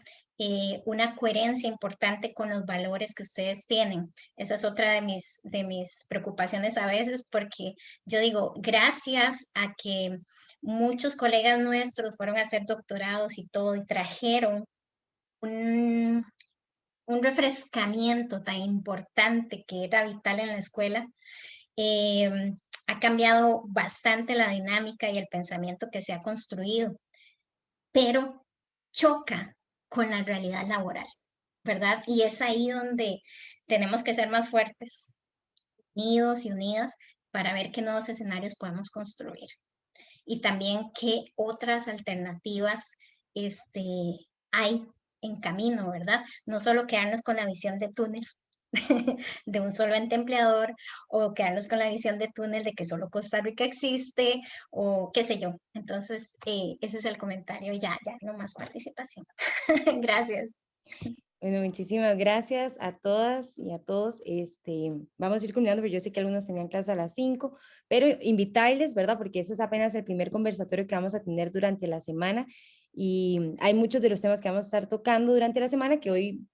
una coherencia importante con los valores que ustedes tienen. Esa es otra de mis preocupaciones a veces, porque yo digo, gracias a que muchos colegas nuestros fueron a hacer doctorados y todo, y trajeron un, un refrescamiento tan importante que era vital en la escuela, ha cambiado bastante la dinámica y el pensamiento que se ha construido, pero choca con la realidad laboral, ¿verdad? Y es ahí donde tenemos que ser más fuertes, unidos y unidas, para ver qué nuevos escenarios podemos construir. Y también qué otras alternativas hay en camino, ¿verdad? No solo quedarnos con la visión de túnel de un solo ente empleador, o quedarnos con la visión de túnel de que solo Costa Rica existe, o qué sé yo. Entonces, ese es el comentario, ya, no más participación. Gracias. Bueno, muchísimas gracias a todas y a todos. Vamos a ir culminando, pero yo sé que algunos tenían clase a las 5, pero invitarles, ¿verdad? Porque eso es apenas el primer conversatorio que vamos a tener durante la semana, y hay muchos de los temas que vamos a estar tocando durante la semana, que hoy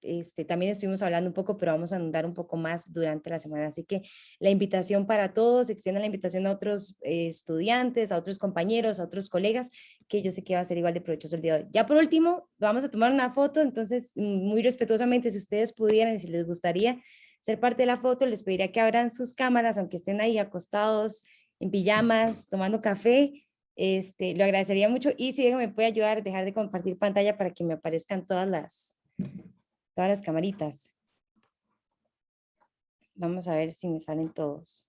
también estuvimos hablando un poco, pero vamos a andar un poco más durante la semana. Así que la invitación para todos, extiendan la invitación a otros estudiantes, a otros compañeros, a otros colegas, que yo sé que va a ser igual de provechoso el día de hoy. Ya por último, vamos a tomar una foto, entonces muy respetuosamente, si ustedes pudieran, si les gustaría ser parte de la foto, les pediría que abran sus cámaras, aunque estén ahí acostados en pijamas, tomando café. Lo agradecería mucho, y si Diego me puede ayudar a dejar de compartir pantalla para que me aparezcan todas las camaritas. Vamos a ver si me salen todos.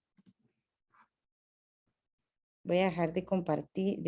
Voy a dejar de compartir,